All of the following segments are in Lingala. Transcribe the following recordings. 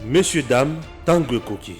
Messieurs, dames, Tanguy Koki.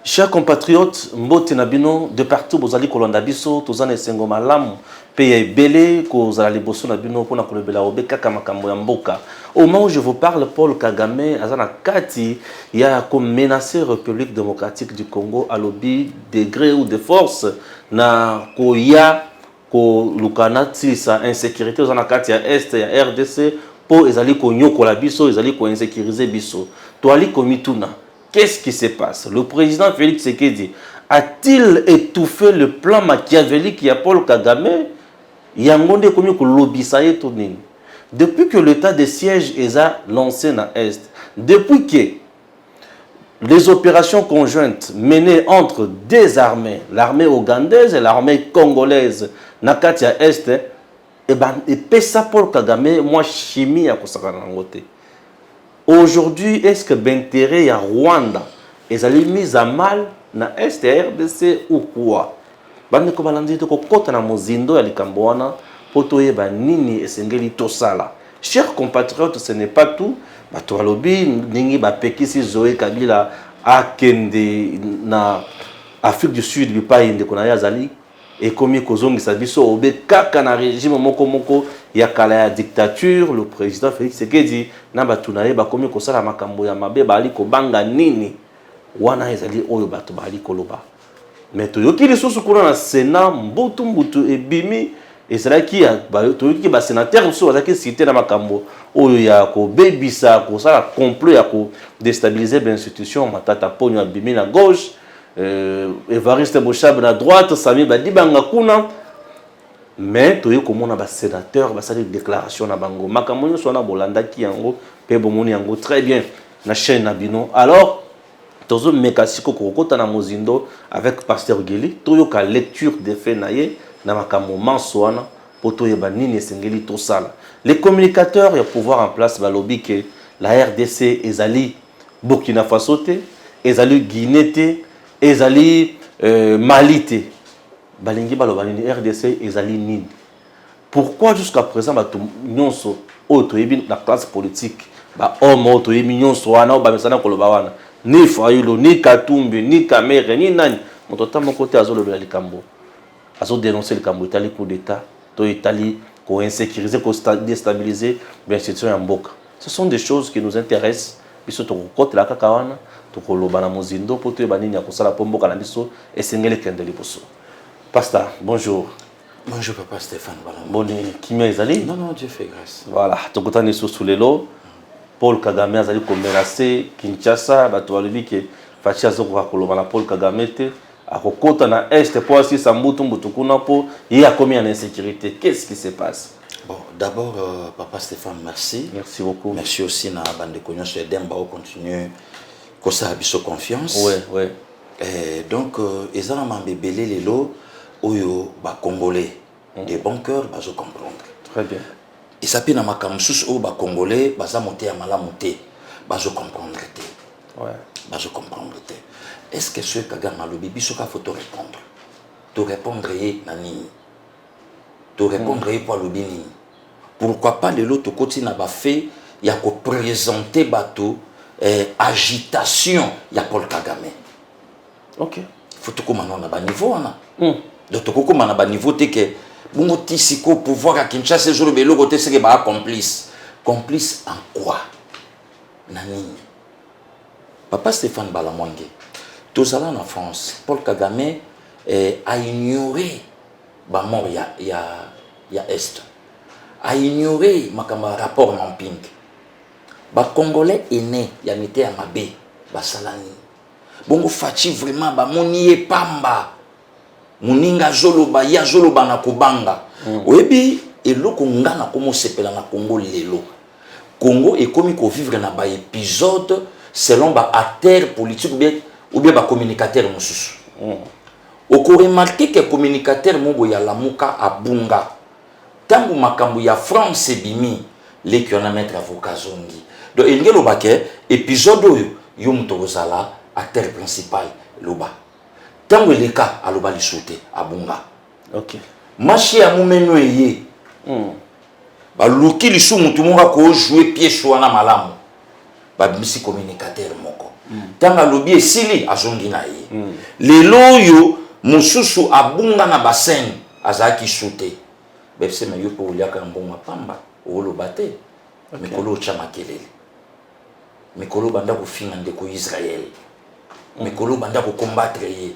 Chers compatriotes, Mbote Nabino, de partout, vous allez Kolanda Biso, Tozane Sengo Malam, Pays Belé, Kozala Liboso Nabino, Pona Kolebela Obeka Kamakambo Yamboka. Au moment où je vous parle, Paul Kagame, Azana Kati, il y a comme menacé la République démocratique du Congo à lobby de gré ou de force, na Koya, Ko Lukanati, sa insécurité, Azana Kati, à Est, à RDC, pour Ezali Konyo Kolabiso, Ezali Ko insécuriser Biso. Toali Komituna. Qu'est-ce qui se passe? Le président Félix Tshisekedi a-t-il étouffé le plan machiavélique qui a Paul Kagame? Depuis que l'état de siège est lancé dans l'Est, depuis que les opérations conjointes menées entre deux armées, l'armée ougandaise et l'armée congolaise, Nakatia Est, et pesa Paul Kagame, moi chimie à Kosakanangote. Aujourd'hui, est-ce que l'intérêt à Rwanda est mis à mal dans l'Est RDC ou quoi? Bande ko balandi to kota na mozindo ya likamboana poto yeba nini esengeli tosala. Chers compatriotes, ce n'est pas tout. Bato alobi ningi ba pekisi Zoé Kabila akende na Afrique du Sud bipa inde kona yazali et komi kozongisa biso obe kaka na régime moko ya kala ya dictature. Le président Félix Tshisekedi na bato na ye bakomi kosala makambo ya mabe bali kobanga nini wana ezali oyo bato bali koloba. Mais toyoki lisusu kuna na Sénat mbutu ebimi ezalaki toyoki ba sénateur so bazaki cité na makambo oyo ya ko bebisa ko sala complot ya ko déstabiliser l'institution matata ponyo abimi na gauche, Evariste Boshab na droite, Sami Badibanga kuna. Mais toyoki komona ba sénateur basali déclaration na bango makambo nyo so na bolandaki yango pe bomoni yango très bien na chaîne na bino. Alors tozo mekasiko kokota na mozindo avec pasteur Geli toyoka lecture des faits naye na makambo mansoana poto yeba nini esengeli tosala. Les communicateurs ya pouvoir en place balobi que la RDC ezali Burkina Faso te, ezali Guinée te, ezali Mali te. Balingi baloba nini RDC ezali nini? Pourquoi jusqu'à présent bato nyonso oto yebi la classe politique ba homme oto yebi nyonso wana ba mesana koloba wana ni Fayulu, ni Katumbi, ni Kamere, ni Nani. Mon total mon côté azo le Likambo. Azo dénoncer le Kambo, Italie coup d'état, to Italie, ko insécuriser, ko déstabiliser l'institution en Mboka. Ce sont des choses qui nous intéressent. Biso to côté la kakawana, to ko lobana mozindo poto e banini ya kosala pomboka na biso et sengeli kendeli poso. Pasteur, bonjour. Bonjour papa Stéphane Balambo. Boni kimia ezali? Non, Dieu fait grâce. Voilà, to kotani sous lelo. Paul Kagame azali ko menacer Kinshasa bato balobi ke fachi azokoka koloba na Paul Kagame te akokota na est po asi sambutu mbutu kuna po ye akomi en insécurité. Qu'est-ce qui se passe? Bon, d'abord papa Stéphane, merci. Merci beaucoup. Merci aussi na bande konyo sur Demba au continuer kosa biso confiance. Ouais. Et donc ezana mambebele lelo oyo ba congolais des bons cœurs bazo comprendre. Très bien. Et ça pina makambo susu o ba congolais baza monter ya malamu te bazo comprendre te. Ouais. Bazo comprendre te. Est-ce que ce Kagame alobi biso ka faut te répondre? Te répondre ye na nini? Te répondre ye pour alobi nini? Pourquoi pas de l'autre côté na ba fait ya ko présenter bato agitation ya Paul Kagame. OK. Faut to komana na ba niveau wana. Donc to komana na ba niveau te que bongo tisiko pouvoir à Kinshasa jour belo côté c'est que ba complice. Complice en quoi? Nani? Papa Stéphane Balamwange. Tous allés en France, Paul Kagame a ignoré ba mort ya Est. A ignoré makamba rapport Mamping. Ba Congolais aîné ya mité ya mabe ba salani. Bongo fachi vraiment ba monié pamba. Muninga joloba ya joloba na kubanga. Oyebi eloko ngana komo sepela na Congo lelo. Congo est comme ko vivre na ba épisode selon ba acteurs politiques ou bien ba communicateurs mususu. Oko remarquer que communicateur mobo ya lamuka abunga. Tangu makambo ya France bimi les qui on a mettre avocat zongi. Donc il ngelo ba ke épisode oyo yo mutozala acteur principal loba. Tango le cas aloba li sauté abunga. OK. Machi ya mumeno ye. baluki lisu mutu moko ko jouer pièce wana malamu babimisi communicateur moko tanga lobi esili azongi na ye lelo oyo mususu abunga na bassin azaki shooter bepse me yo po uliaka mbongo pamba oloba te mikolo cha makelele mikolo banda kofinga ndeko Israël mikolo banda ko combattre ye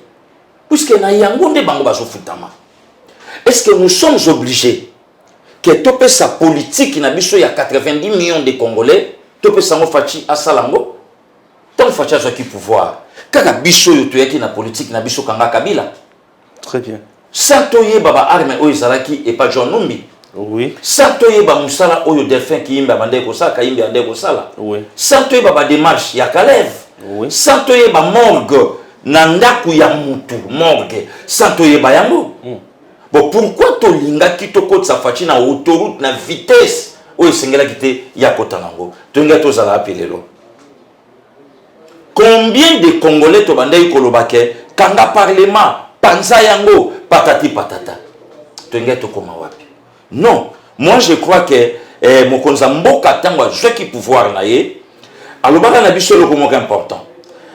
puisque na yango nde bango bazofutama. Est-ce que nous sommes obligés que topé sa politique na biso ya 90 millions de Congolais topé sango fachi asalango tant fachi azaki pouvoir kaka biso yo toyaki na politique na biso kanga Kabila. Très bien. Santoye baba arme oyo zalaki et pas John Numbi. Oui. Santoye ba musala oyo Delphin ki imba bande ko sala kayimbe ande ko sala. Oui. Santoye baba démarche ya Kalev. Oui. Santoye ba morgue na ndaku ya mutu morgue. Santoye ba yango. Bon, pourquoi tolinga ki toko sa fachi na autoroute na vitesse oyo sengela kite ya kotanango tonga to zala apelelo. Combien de Congolais to bandai kolobake kanga parlement panza yango patati patata tonga to koma wapi? Non, moi je crois que mokonza mboka tangwa je qui pouvoir na ye alobaka na biso loko moko important.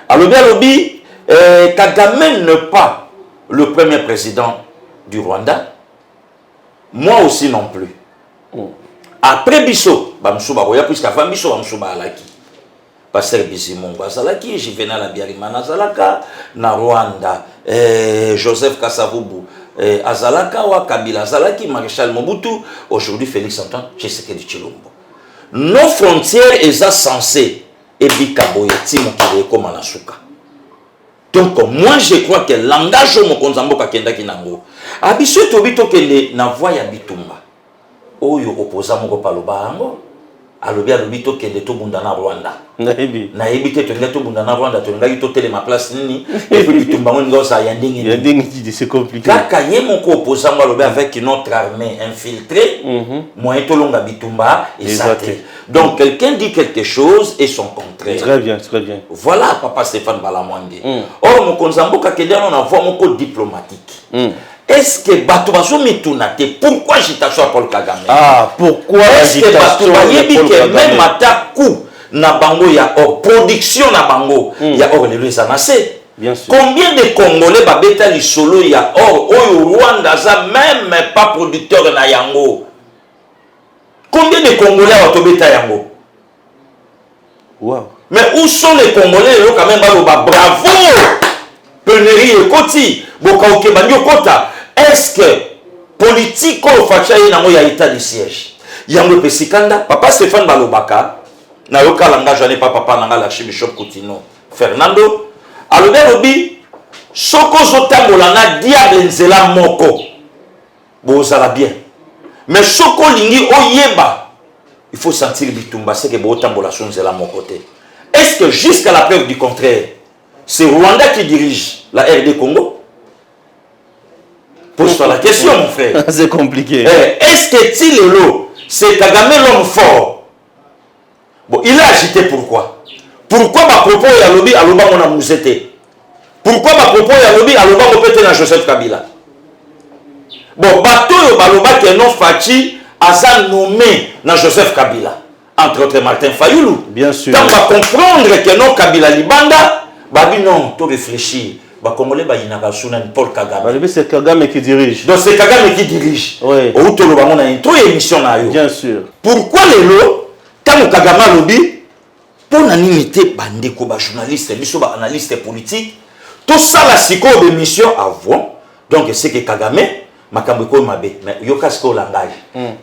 Alobi Kagame n'est pas le premier président du Rwanda, moi aussi non plus. Après Bisso, Bamsou Baroya, puisqu'avant Bisso, Bamsou Alaki, Pasteur Bizimongo Azalaki, Juvenal Abiyarimana Azalaka, na Rwanda, Joseph Kasavubu Azalaka, wa Kabila Azalaki, Maréchal Mobutu, aujourd'hui Félix Antoine, Tshisekedi Tshilombo. Nos frontières sont censées, et Bikaboye, Timo Kireko Manasuka. Donc, moi, je crois que le langage de Mokonzambo Kakenda Kinango, Abisso Tobito Kende, na voix ya Bitumba. Oyo opposant Moko Palobango, alobi to Kende to Bundana Rwanda. Na ebite to Ngeto Bundana Rwanda, to Ngayito Tele ma place nini, et puis Bitumba Ngo sa Yandingi. Yandingi, c'est compliqué. Kaka ye Moko opposant alobi avec notre armée infiltrée, moyen to longa Bitumba, et ça. Donc, quelqu'un dit quelque chose et son contraire. Très bien, très bien. Voilà, papa Stéphane Balamwande. Or, mon konzambo kakende on a voix mon code diplomatique. Est-ce que Batubazo Mitunate, pourquoi agitation à Paul Kagame? Ah, pourquoi agitation à Paul Kagame? Même à coup, na bango ya or production na bango ya or les anacé. Bien sûr. Combien de Congolais babeta li solo ya or oyo Rwanda za même pas producteur na yango? Combien de Congolais ont tobeta yango? Wow. Mais où sont les Congolais quand même bravo! Penerie et Koti, Bokaoke Banyo Kota. Est-ce que politique ou fachaye nango ya état de siège? Yango Pesikanda, papa Stéphane Balobaka, na yoka langage ane papa nanga l'archibishop Koutino Fernando, alobe lobi soko zotambola na diable nzela moko. Bozala bien. Mais soko lingi oyeba, il faut sentir Bitumba, c'est que Botambola sonzela mon côté. Est-ce que jusqu'à la preuve du contraire, c'est Rwanda qui dirige la RD Congo? Pose-toi la question, mon frère. C'est compliqué. Est-ce que Tilelo, c'est Kagame l'homme fort? Bon, il a agité pourquoi? Pourquoi ma propos est à l'obi à l'oba mon amouzete? Pourquoi ma propos est à l'obi à l'oba mon pété dans Joseph Kabila? Bon, bateau yo baloba que non Fachi a nommé dans Joseph Kabila. Entre autres Martin Fayoulou. Bien sûr. Quand on va comprendre que non Kabila Libanda, babi non, tout réfléchir. Bah Congolais bah inaka sunan Paul Kagame. Bah c'est Kagame qui dirige. Donc c'est Kagame qui dirige. Oui. Au tolo ba mona intro émission na yo. Bien sûr. Pourquoi les lots tant Kagame lobi pour n'animité bandeko ba journaliste, biso ba analyste politique, tout ça la siko d'émission avant. Donc c'est que Kagame makambo ko mabe mais yo kasko langage.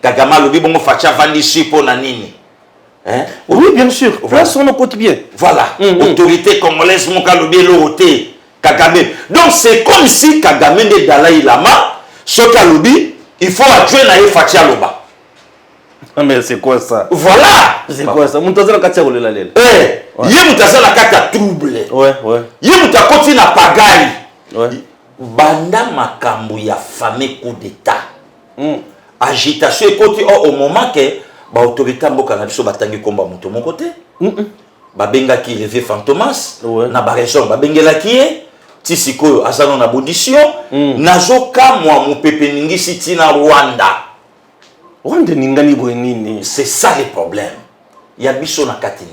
Kagame lobi bongo facha vandisi po na nini. Hein? Oui, bien sûr. Voilà son quotidien. Voilà. Autorité congolaise mon kalobi loroté. Kagame. Donc c'est comme si Kagame de Dalai Lama, ce Kalobi, il faut adjoindre à Fatia Loba. Mais c'est quoi ça? Voilà. C'est quoi ça? Moutaza la katia roule la lèle. Yé moutaza la katia trouble. Ouais, ouais. Yé moutaza koti na pagaille. Ouais. Banda makambo ya famé coup d'état. Agitation et koti au moment que ba autorité mboka na biso batangi komba moto mon côté. Babenga ki levé Fantomas. Na ba raison babengela ki Tisiko azano na baudition nazoka mwa mupepe ningisi tina Rwanda Rwanda ningani boenini. C'est ça le problème. Il y a biso na katini.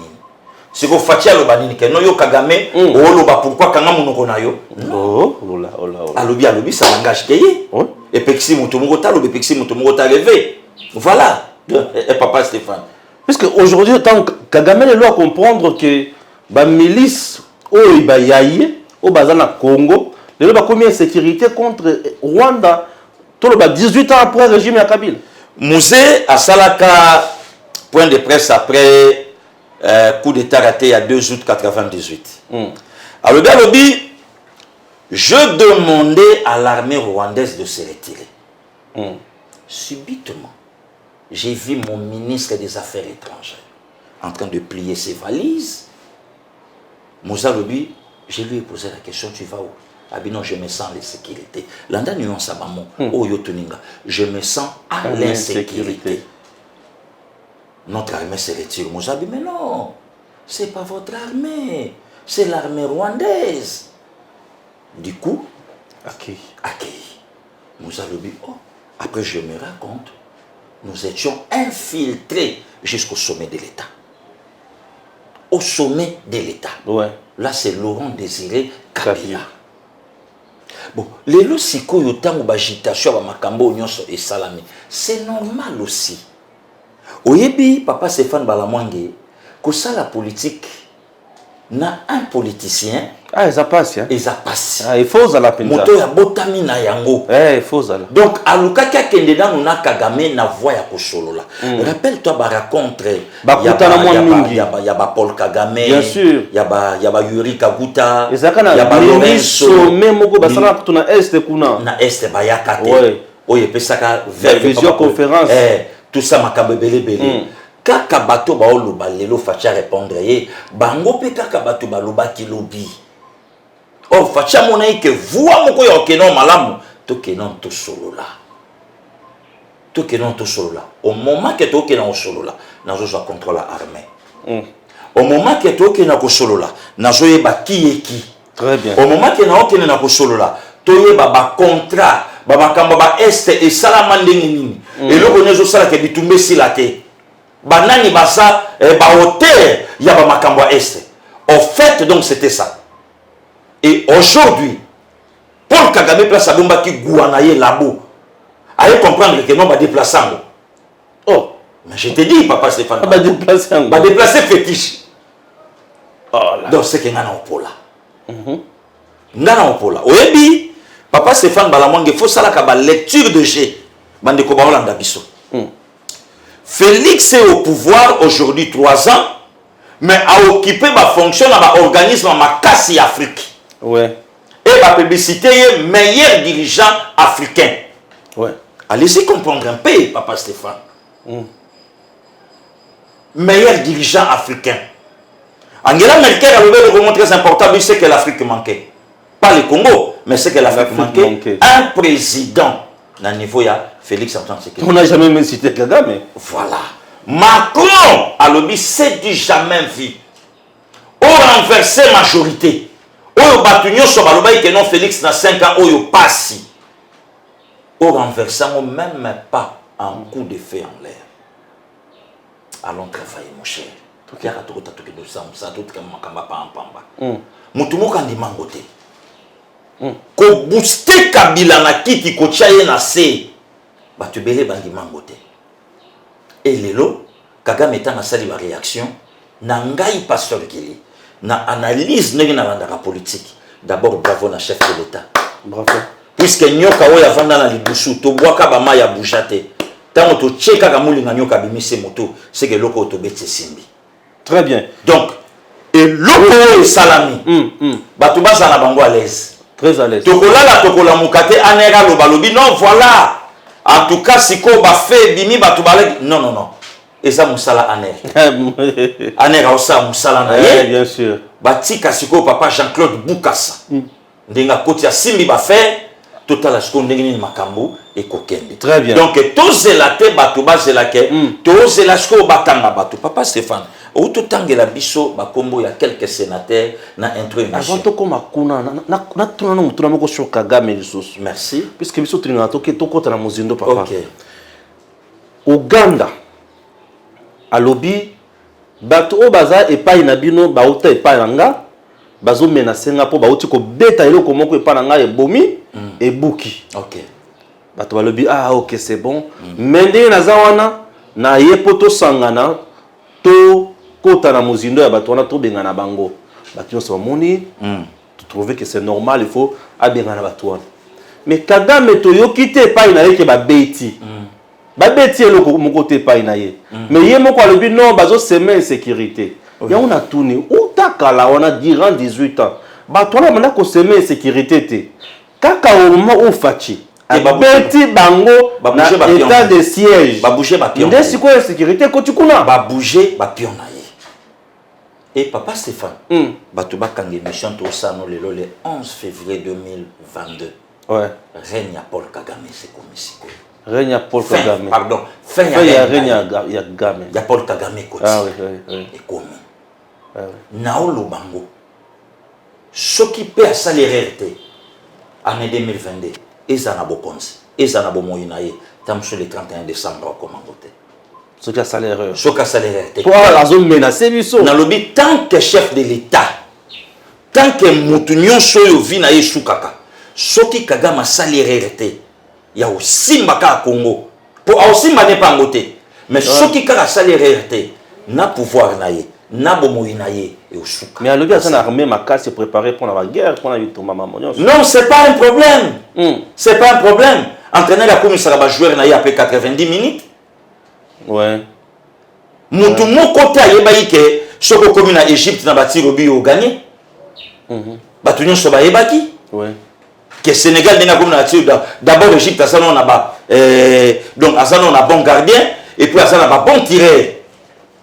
C'est que Fatia Lobanini, que no yo Kagame, Oloba, pourquoi Kanga Monoko na yo? Oh, ola. Alobi, ça langage payé. Et Pexi Moutomogota, le Pexi Moutomogota levé. Voilà. Et papa Stéphane. Parce qu'aujourd'hui, tant Kagame le doit comprendre que la milice, au Yaye, au Bazana Congo, le doit commis insécurité contre Rwanda, tout le 18 ans après le régime de Kabila. Mouzé à Salaka, point de presse après coup d'état raté à 2 août 1998. Alors, Galobi, je demandais à l'armée rwandaise de se retirer. Subitement, j'ai vu mon ministre des Affaires étrangères en train de plier ses valises. Moussa Lobi, je lui ai posé la question, tu vas où? Ah bien non, je me sens l'insécurité. L'anda nuance abamo, je me sens à l'insécurité. Notre armée se retire. Moussa dit, mais non, c'est pas votre armée, c'est l'armée rwandaise. Du coup, accueilli. Moussa Lobi, après je me raconte, nous étions infiltrés jusqu'au sommet de l'État. Au sommet de l'État. Ouais. Là, c'est Laurent Désiré Kabila. Bon, les lorsiko yotango bagitation ba makambo nyonso et salami. C'est normal aussi. Oyebi papa Stéphane Balamwange que ça la politique na un politicien ah ça passe hein. Et ça passe. Ah il faut ça la peine. Moto ya botami na yango. Il faut ça. Donc aluka kende dans na Kagame na voix ya kosolola. Rappelle-toi ba rencontre ya ba Paul Kagame. Bien sûr. Ya ba Yuri Kaguta. Ya ba Lorenzo même ko basala tuna est kuna. Na est ba yakate. Ouais. Oye pesaka visioconférence. Tout ça makambo belé. Kaka bato ba oloba lelo facha répondre ye. Bango pe kaka bato ba loba ki lobi. Or facha monaï que voix moko ya kenon malamu to kenon to solo là. To kenon to solo là. Au moment que to kenon solo là, nazo zo contrôle armée. Au moment que to kenon ko solo là, nazo yeba ki e ki. Très bien. Au moment que na kenon ko solo là, to yeba ba contrat, ba makambo ba est et salama ndenge nini. Et le konezo sala ke bitumbe silate. Banani basa ba hauteur ya ba makambo est. En fait donc c'était ça. Et aujourd'hui, Paul Kagame place à Lumba qui gouanaye labo. Allez comprendre que non va déplacer. Oh, mais je te dis, papa Stéphane. Va déplacer. Va déplacer fétiche. Oh là. Donc c'est que ngana opola. Ngana opola. Oyebi, papa Stéphane Balamonge, faut ça la lecture de G. Bande ko baolanda biso. Félix est au pouvoir aujourd'hui 3 ans, mais a occupé ma fonction dans l'organisme ma casse Afrique. Ouais. Et la publicité est meilleur dirigeant africain. Ouais. Allez-y comprendre un peu, papa Stéphane. Meilleur dirigeant africain. Angela Merkel a levé le moment très important, c'est que l'Afrique manquait. Pas le Congo, mais c'est que l'Afrique manquait. Un président, dans le niveau, il y a Félix Antoine Tshisekedi. On n'a jamais même cité Kagame. Voilà. Macron a lobby, c'est du jamais vu. Au renversé majorité. Oyo batunyo so balobai que non Félix na 5 ans oyo passi. Au renversant même pas un coup de feu en l'air. Allons travailler mon cher. Tout kia to to ke do ça tout ka makamba pa pamba. Mutu mo kandi mangote. Ko booster Kabila na kiti ko chaye na se. Batu belé bangi mangote. Et lelo Kagame est en sali la réaction na ngai pasteur Kili. Na analyse na la politique. D'abord bravo na chef de l'État. Bravo. Puisque nyoka oya vanda na libusu to boaka ba maya bouchate. Tango to cheka ka mulinga nyoka bimise moto, c'est que loko to betse simbi. Très bien. Donc et loko salami. Batu baza na bango à l'aise. Très à l'aise. Tokola la tokola mukate anera lo balobi non voilà. En tout cas siko ba fait bimi batu balek non. Et ça musala aner. Aner osa musala na ye. Bien sûr. Batika siko papa Jean-Claude Boukassa. Ndenga koti ya simbi ba fait total la siko ndenge ni makambo et kokende. Très bien. Donc tous la te batu bazelake, tous la siko batanga batu. Papa Stéphane, ou to tangela biso ba kombo ya quelques sénateurs na intro émission. Avant to koma kuna na tuna no mutuna moko sho Kagame lisusu. Merci. Puisque biso tuna to ke to kota na muzindo papa. OK. Au Uganda alobi bato o baza epai na bino bauta epai na nga bazo menacer nga po bauti ko beta eloko moko epai na nga ebomi ebuki. OK. Bato balobi ah OK c'est bon. Mende naza wana na yepoto sangana to kota na muzindo ya bato wana to bengana bango. Bato nyonso bamoni tu trouver que c'est normal il faut abengana bato wana. Mais Kagame to yokite epai na ye ke babeti. Babeti eloko moko te epai na ye. Mais ye moko alobi non bazo semer insécurité. Ya on a tourné utakala on a durant 18 ans. Bato wana manda ko semer insécurité te. Kaka au moment où fachi. Babeti bango na état de siège. Ba bouger ba pion. Ndesi ko insécurité ko tukuna. Ba bouger ba pion na ye. Et papa Stéphane, bato ba kangi mission to sano le 11 février 2022. Ouais. Règne à Paul Kagame c'est comme ici. Règne à Paul Kagame. Pardon. Fin ya règne à Kagame. Ya Paul Kagame koti. Ah oui, oui. Et comme. Naolo bango. Ce qui paie à salaire année 2022. Ezana bokonzi. Ezana bomoyinaye. Tam sur le 31 décembre comme angote. Ce qui a salaire. Ce qui a salaire. Toi la zone menacée biso. Na lobi tant que chef de l'État, tant que mutunyon soyo vina yesu kaka. Ce qui Kagame salaire il y a aussi Mbaka Congo. Pour aussi n'est pas ngoté. Mais ce qui a salaire na pouvoir naye, na bomoyi naye et au souk. Mais à l'objet, l'armée Maka s'est préparée pour la guerre, pour la victoire maman. Non, c'est pas un problème. C'est pas un problème. Entraîner la commissaire va jouer naye après 90 minutes. Ouais. Mutu moko ta yeba ike soko komi na Égypte na bati robi au gagné. Batu nyonso ba yebaki. Ouais. Que Sénégal n'a pas d'abord l'Égypte a ça on a pas donc à ça on a bon gardien et puis à ça on a pas bon tireur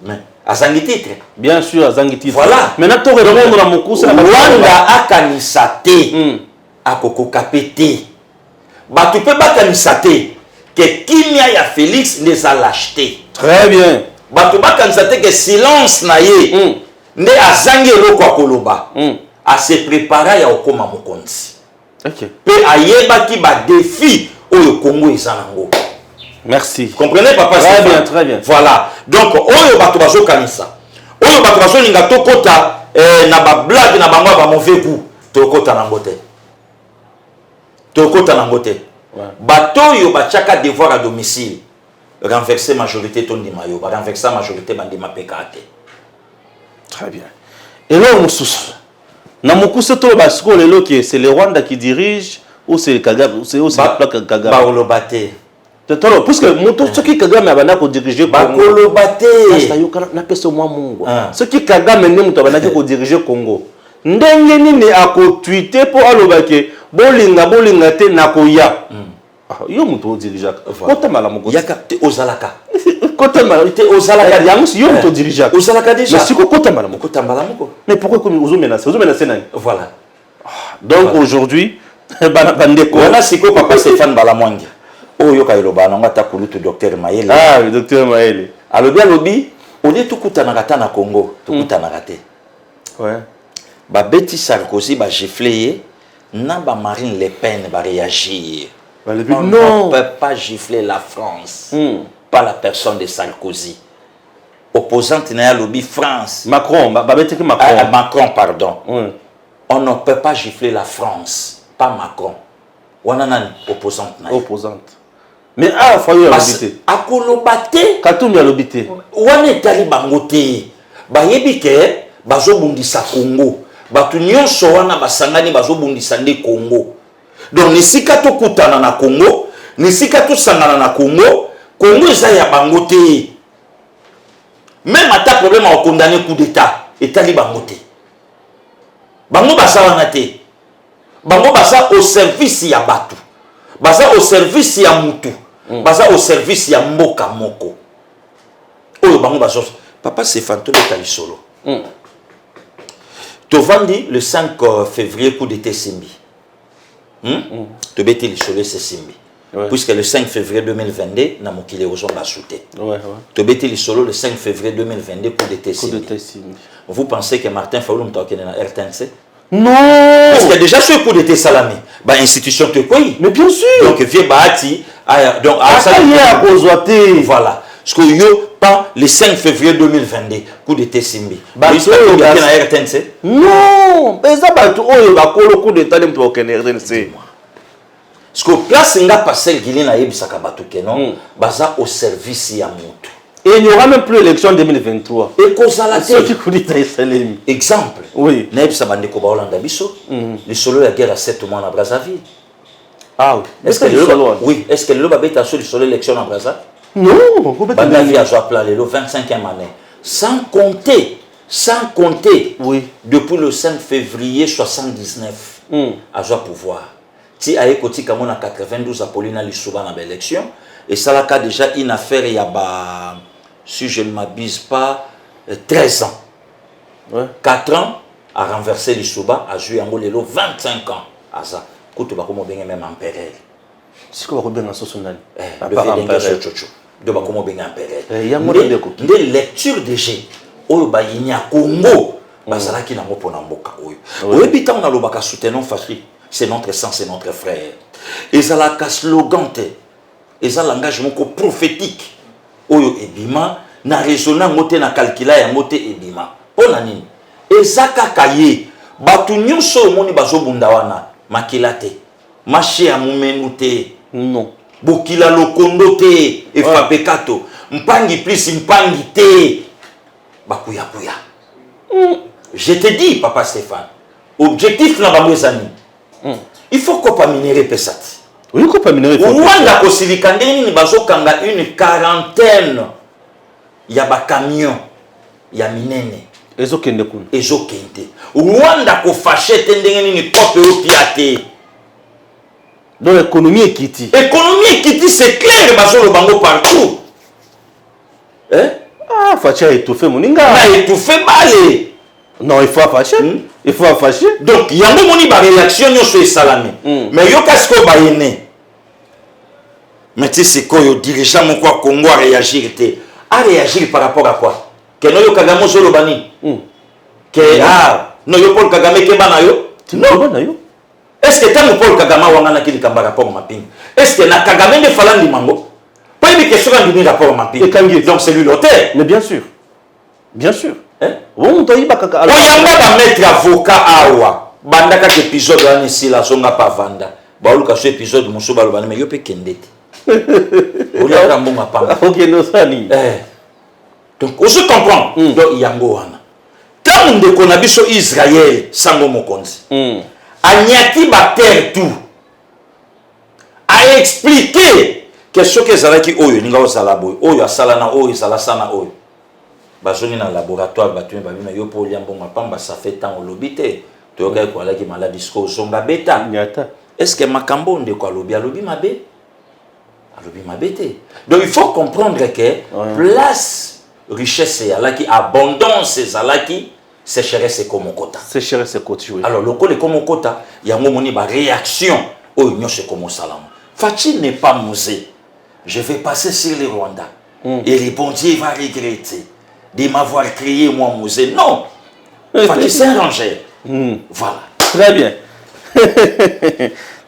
mais à ça titre bien sûr à Zangi titre voilà maintenant tu répondre à mon coup c'est la Rwanda a kanisate a koko kapete bah tu peux pas kanisate que kimia ya Félix les a lâcheté très bien bah tu pas kanisate que silence na ye ne a Zangi loko akoloba a se préparer ya okoma mokonzi. OK. Pe ayeba ki ba défi au Congo et Sanango. Merci. Vous comprenez papa? Très bien, très bien. Voilà. Donc oyo bato bazo kanisa. Oyo bato bazo ninga tokota na ba blague na bango ba mauvais goût. Tokota na ngote. Tokota na ngote. Bato yo ba chaka devoir à domicile. Renverser majorité ton mayo, ba renverser majorité bandima pekate. Très bien. Et là on sous c'est le Rwanda qui dirige ou c'est Kagame ou c'est la Kagame. Baolobate. Parce que ce qui Kagame a dirigé Baolobate. Ce qui Kagame a dirigé Congo. Ndenge nini ako tweeter pour alobake bolinga te nakoya. Yo muto dirige. Kota malamu. Yaka te ozalaka. Kota malamu te ozalaka. Yo muto dirige. Ozalaka déjà. Mais si kota malamu. Kota malamu. Mais pourquoi comme vous menacez? Vous menacez nani? Voilà. Donc aujourd'hui, voilà c'est quoi papa Stéphane Balamwangi. Oh yoka iloba na ngata kulutu docteur Maele. Ah, le docteur Maele. Alobi alobi, on est tout kuta na kata na Congo, tout kuta na kate. Ouais. Ba Betty Sarkozy ba gifler na ba Marine Le Pen ba réagir. On ne peut pas gifler la France. Pas la personne de Sarkozy. Opposante na lobby France. Macron, Macron pardon. On ne peut pas gifler la France, pas Macron. On a une opposante. Opposante. Mais ah, il faut y habiter. À Kolobate. Katoum y habiter. On est talibangote. Ba yebike, bazo bundisa Congo. Batu nyonso wana basangani bazo bundisa nde Congo. Donc nisika to kutana na Congo, nisika to sangana na Congo, Congo eza ya bangote. Même ata problème à condamner coup d'état, et talibangote. Bango basa te. Bango basa au service ya batu. Basa au service ya mutu. Basa au service ya mboka moko. Oyo bango basa. Papa c'est fantôme tali solo. Tovandi le 5 février coup d'été Simbi. Tobeti li solo c'est Simbi. Puisque le 5 février 2022 na mokile ozo basouté. Tobeti li solo le 5 février 2022 coup d'été Simbi. Vous pensez que Martin Fayulu mtokene na RTNC? Non. Parce que déjà ce coup d'état salamé, bah institution te quoi? Mais bien sûr. Donc vieux Bahati, donc voilà. Parce que yo, pas le 5 février 2022, coup d'état Simbi. Bateau il y a un RTNC. Non, mais ça bateau, il va le coup d'état de RTNC. Parce que place nga passé Guilin a ebisaka bato non, baza au service ya moto. Et il n'y aura même plus l'élection en 2023. Et kozala te. Exemple. Oui. Na ebisa bandeko ba Hollande biso. Le solo la guerre à 7 mois na Brazzaville. Ah oui. Est-ce que est-ce que le babeta sur le solo élection en Brazzaville? Non, Bandavi a joué le 25e année. Sans compter, oui. Depuis le 5 février 79, à joué pouvoir. Si a écouté comme on a 92 à Paulina Lissouba dans l'élection, et ça là déjà une affaire il y a si je ne m'abuse pas 13 ans. Ouais. 4 ans à renverser Lissouba, a joué en Golelo 25 ans à ça. Quand comme bien même empereur. Si on va bien en société. Le fait chocho. De ba comme bien empereur. Il y a moins de des lectures de G. Oyo ba yinya Congo. Bazala ki na mopo na mboka oyo. Oyo bita on a lobaka soutenons Fafri. C'est notre sang, c'est notre frère. Et ça la slogan, et ça l'engagement prophétique. Oyo ebima na résonant mote na calcula ya mote ebima. Pona nini? Et ça kakaye batu nyonso moni bazo bunda wana makilate. Maché ya mumenu te. Non. Bokila lokondo te e fapekato. Mpangi plus mpangi te. Bakuya kuya. Je te dis papa Stéphane, objectif na bamwezani. Il faut qu'on pas minérer pesati. Oui, qu'on pas minérer. Rwanda ko silikandeni ni bazokanga une quarantaine ya ba camion ya minene. Ezokende kuna. Ezokende. Rwanda ko fâché tendengeni ni kope opiate. Donc l'économie est quittée. Économie quittée, c'est clair bazolo bango partout. Hein? Ah, Facha a étouffé mon inga. Na étouffé balé. Non, il faut affacher. Il faut affacher. Donc, il y a un moment où réaction est salamé. Mais il y a un mais tu sais quoi, le dirigeant au Congo a réagi. A réagi par rapport à quoi? Que nous Kagame Zolobani. Que non yo Paul Kagame ke bana yo? Non. Est-ce que tant Paul Kagame wangana ki likamba rapport mapping? Est-ce que na Kagame de falandi mango? Pas une question de rapport mapping. Donc c'est lui l'auteur. Mais bien sûr. Bien sûr. On y a mettre avocat awa. Banda ka épisode là ici la songa pas vanda. Ba uluka ce épisode muso ba lobana mais yo pe kendete. Olia ka mbonga pa. OK no sani. Donc on se comprend. Donc yango wana. Tant ndeko na biso Israël sango mokonzi. Anyati ba terre tout. A expliquer que ce que zalaki oyo ninga osala boy. Oyo asala na oyo sala sana oyo. Bazoni na laboratoire batu babima yo po liambo mapamba ça fait tant lobité to yoka ko alaki maladie sko zonga beta nyata est-ce que makambo nde ko lobi alobi mabete donc il faut comprendre que place richesse ya laki abondance zalaki sécheresse comme kota alors le ko le comme kota yango moni ba réaction o nyoshe comme salama Fachi n'est pas musée je vais passer sur le Rwanda et le bon Dieu va regretter de m'avoir créé moi musée. Non. Fallait s'arranger. Voilà. Très bien.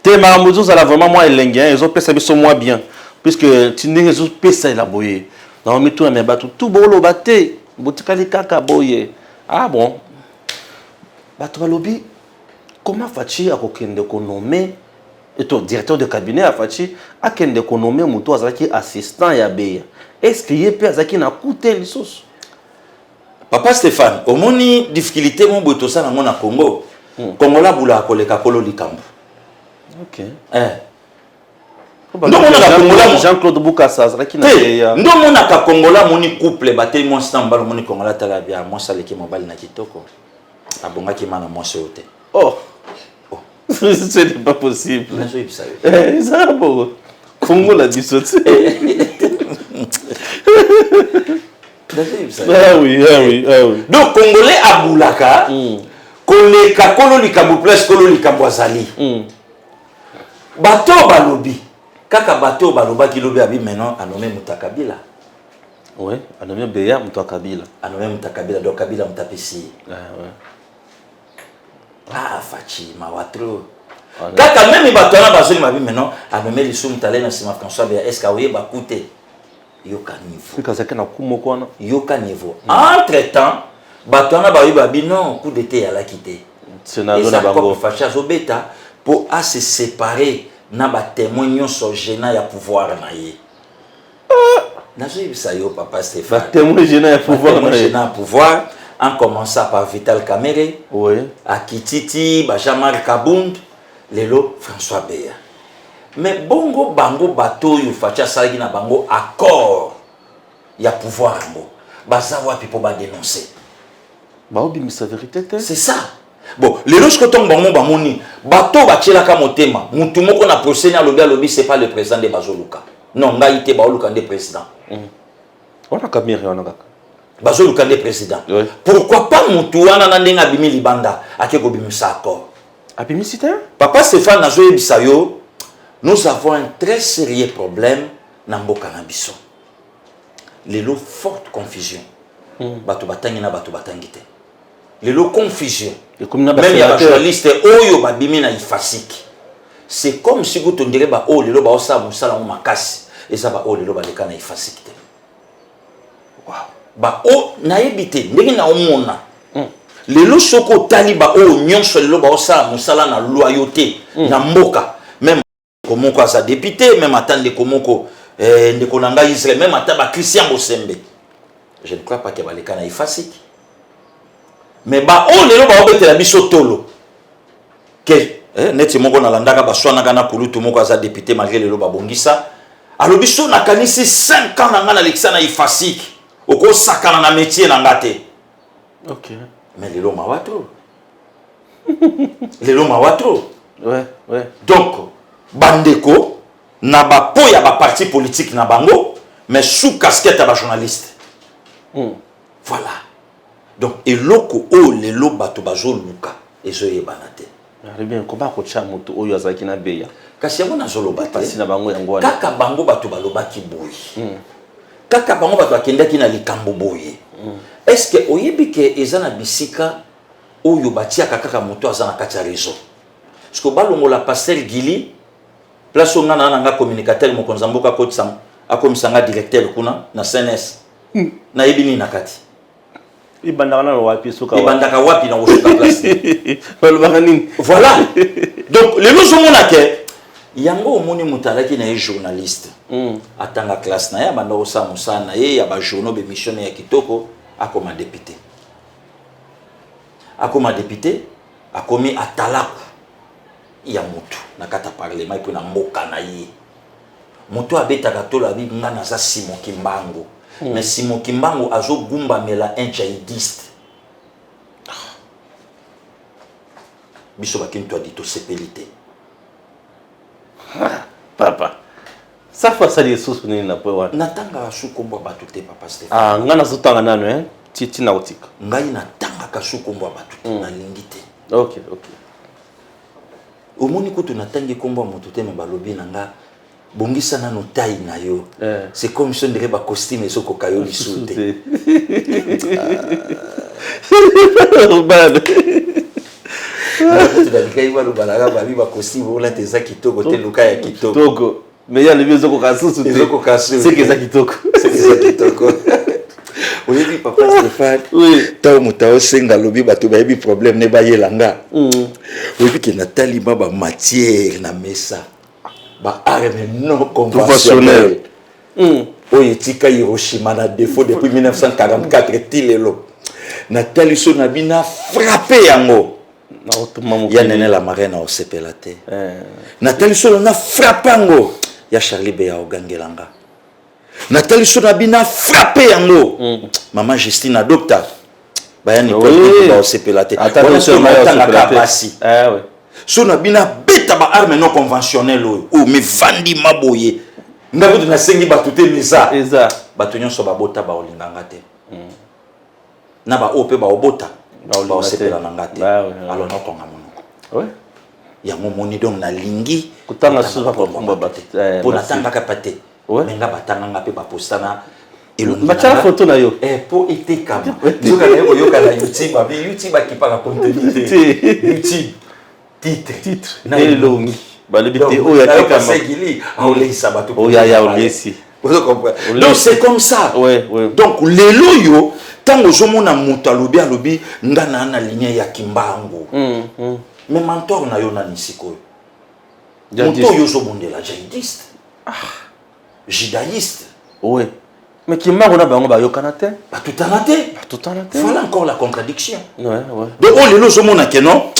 Tes mamouzous ça vraiment moi elengien, ils ont fait ça moi bien puisque tu n'es pas ça la boyer. Non mais tout mais batou tout bolo baté, botikali kaka boyer. Ah bon. Batou lobby comment Fachi a kokende ko nommer et ton directeur de cabinet a Fachi a kende ko nommer muto azaki assistant ya beya. Est-ce qu'il y a pas azaki na coûté les sauces? Papa Stéphane, au moni difficulté mon boto ça na mona Congo. Congo la bula koleka kolo likambo. OK. Ndo mona ka Congo la Jean-Claude Boukassa zaki na ya. Ndo mona ka Congo la moni couple baté mo stamba moni Congo la tala bia mo saleki mobali na kitoko. Abonga ki mana mo sote. Oh. Ce n'est pas possible. Ça bon. Congo la dissoté. Ah oui. Donc Congolais à Boulaka, koleka kolo likambo plus kolo likambo azali. Bato balobi, kaka bato baloba ki lobi abi maintenant anommé Mutakabila. Oui, anommé Beya Mutakabila. Anommé Mutakabila donc Kabila mutapesi. Ah Fachi mawatro. Kaka même bato na bazoli mabi maintenant anommé Lissou Mutale na Sima François Beya est-ce que oye ba coûter. yoka niveau. Kazaka na kumo kwana. Yoka niveau. Entre-temps, batona ba yoba non, coup d'été ya la quitté. Scénario na bango. Facha zobeta pour à se séparer na ba témoignage sur gênant ya pouvoir na ye. Nazo yebisa yo papa Stéphane. Ba témoin gênant ya pouvoir na ye. Gênant pouvoir en commençant par Vital Kamerhe. Oui. Akititi, ba Jean-Marc Kabound, lelo François Beya. Mais bongo bango bato yo facha salaki na bango accord ya pouvoir ngo. Baza wapi po ba dénoncer. Ba obimisa vérité te. C'est ça. Bon, les loges que tombe bango bamoni, bato ba tchelaka motema, mutu moko na procès na lobby c'est pas le président de Bazoluka. Non, ngaite ba oluka de président. On a Kamerhe on a kaka. Bazoluka de président. Oui. Pourquoi pas mutu wana na ndenga bimi libanda akeko bimisa accord. Abimisi te? Papa Stéphane nazo yebisa yo, nous avons un très sérieux problème na mboka na biso. Lelo forte confusion. Bato batangi na bato batangi te. Lelo confusion. Même il y a des journalistes oyo babimi na ifasik. C'est comme si vous tondire ba o lelo ba osa musala mu makasi et ça ba o lelo ba leka na ifasik te. Wow. Ba o na yebite ndenge na omona. Lelo soko tali ba o nyonso lelo ba osa musala na loyauté na mboka. Même komoko asa député, même attendre komoko ndeko nanga Israël, même ataba Christian Bosembe. Je ne crois pas que ba leka na ifasik. Mais ba o lelo ba obete la biso tolo ke neti moko na landaka baswana kana kulutu moko aza député malgré lelo ba bongisa alo biso na kanisi 5 ans na ngana Alexandre ifasik oko sakana na métier na ngate. OK. Mais lelo mawatro. Lelo mawatro. Ouais. Donc bandeko na ba po ya ba parti politique na bango mais sous casquette à ba journaliste. Voilà. Donc, et loko o le lo bato bazo luka ezo yebanate. Bien, comment ko cha moto oyo azaki na beya. Kasi yango na zolo bate. Pasi na bango yango wana. Kaka bango bato balobaki boyi. Kaka bango bato akendaki na likambo boyi. Est-ce que oyebi ke ezana bisika oyo batia kaka moto azana kati ya réseau. Parce que balongo la pasteur Gili place on na nga communicateur mo konzamboka ko tsam akomisanga directeur kuna na CNS. Na yebini na kati. Ibandaka wapi soka ibandaka wapi na oshoka place. Voilà. Donc les gens ont que yango omoni mutalaki na journaliste. Atanga classe na ya banda osa musana ye ya ba journaux be mission ya kitoko akoma député. Akoma député akomi atalaku ya mutu na kata parlement pour na mboka na ye. Mutu abetaka tola bi ngana za Simon Kimbangu. Mais Simon Kimbangu azo gumba mela un djihadiste. Biso bakintu adito sepelité. Papa. Ça fa ça les sous nini na poa. Natanga su kombo batu te papa Stéphane. Ah ngana zotanga nano titi na otika. Ngai natanga ka su kombo batu te na lingite. OK. Omoni ko to natangi kombo moto te me balobi nanga bongisa nano taille na yo. C'est comme si on dirait ba costume et soko kayo lisute. Bad. Tu dois direว่าbalaga ba ba costume ola teza kitoko te luka ya kitoko. Kitoko. Mais il y a les vieux ko kasusu te. Zoko kasu. C'est que ça kitoko. C'est que ça kitoko. Oui, papa Stéphane. Oui. Taw mutao senga lobi bato ba yebi problème ne ba yelanga. Oui, ki Nathalie ba matière na mesa. Ba arme non conventionnel. Oyetika Hiroshima na défaut depuis 1944 tilelo. Nathalie Sonabina frappé yango. Ya nene la marraine au sepelate. Nathalie Sonabina frappé yango. Ya Charlie Beya ogangelanga. Nathalie Sonabina frappé yango. Maman Justine adopta. Ba ya Nicole ba au sepelate. Attends, sur ma sepelate. Ah ouais. Sonabina beta ba arme non conventionnelle o me vandi maboye ngabo na sengi batute misa eza bato nyonso ba bota ba olinganga te na ba ope ba obota ba osepela na ngate alors non tonga monoko ouais ya momoni donc na lingi kutanga suba ko komba batute pour natanga ka pate menga batanga ngape ba postana Matcha photo na yo. Po ite kama. Ndoka na yo yoka na YouTube, abi YouTube akipaka contenu te. YouTube. Titre. Na elongi. Balebite o ya kama. Segili, aulei sabato. O ya olesi. Vous comprenez? Donc c'est comme ça. Oui, oui. Donc les loyaux, tant que je m'en monte à lobby, ndana na ligne ya kimbango. Mais mentor na yo na nisiko. Mentor yo zo bondela jihadiste. Judaïste. Oui. Mais kimbango na bango ba yo kanate? Pas tout en athée. Pas tout en athée. Voilà encore la contradiction. Ouais, ouais. Donc oh les loyaux zo mona que non.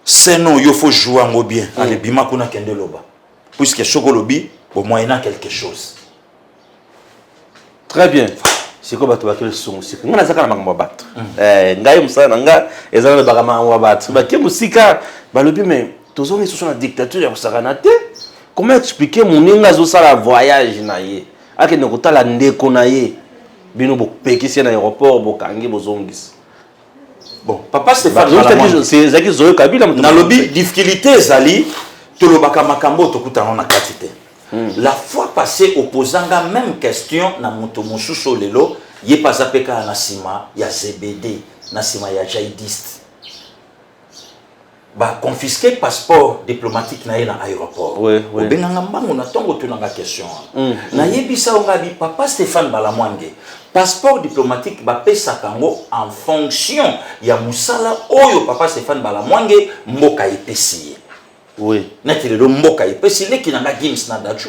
C'est non, il faut jouer en bien. Allez, bima kuna kende loba. Puisque chokolobi, au moyen quelque chose. Très bien. C'est quoi bato bakele son musika? Ngana zaka na makambo battre. Ngai musana nga ezana ba makambo battre. Ba ke musika balobi mais tozongi sur la dictature ya kusakana te. Comment expliquer moninga zo sala voyage na ye? Ake ne kotala ndeko na ye. Bino bo pekisi na aéroport bo kangi bozongisi. Bon, papa Stéphane, c'est Zaki Zoyo Kabila. Na lobby difficulté zali tolobaka makambo tokutana na katite. La fois passée opposanga même question na moto mosusu lelo ye pas apeka na sima ya ZBD na sima ya jihadiste. Ba confisquer passeport diplomatique na na aéroport. Oui, oui. Benanga mbango na tongo tunanga question. Na yebisa ngabi papa Stéphane Balamwange. Passeport diplomatique ba pesa kango en fonction ya musala oyo papa Stéphane Balamwange mboka epesi. Oui. Netele do mboka epesi leki nanga Gims na Dachu.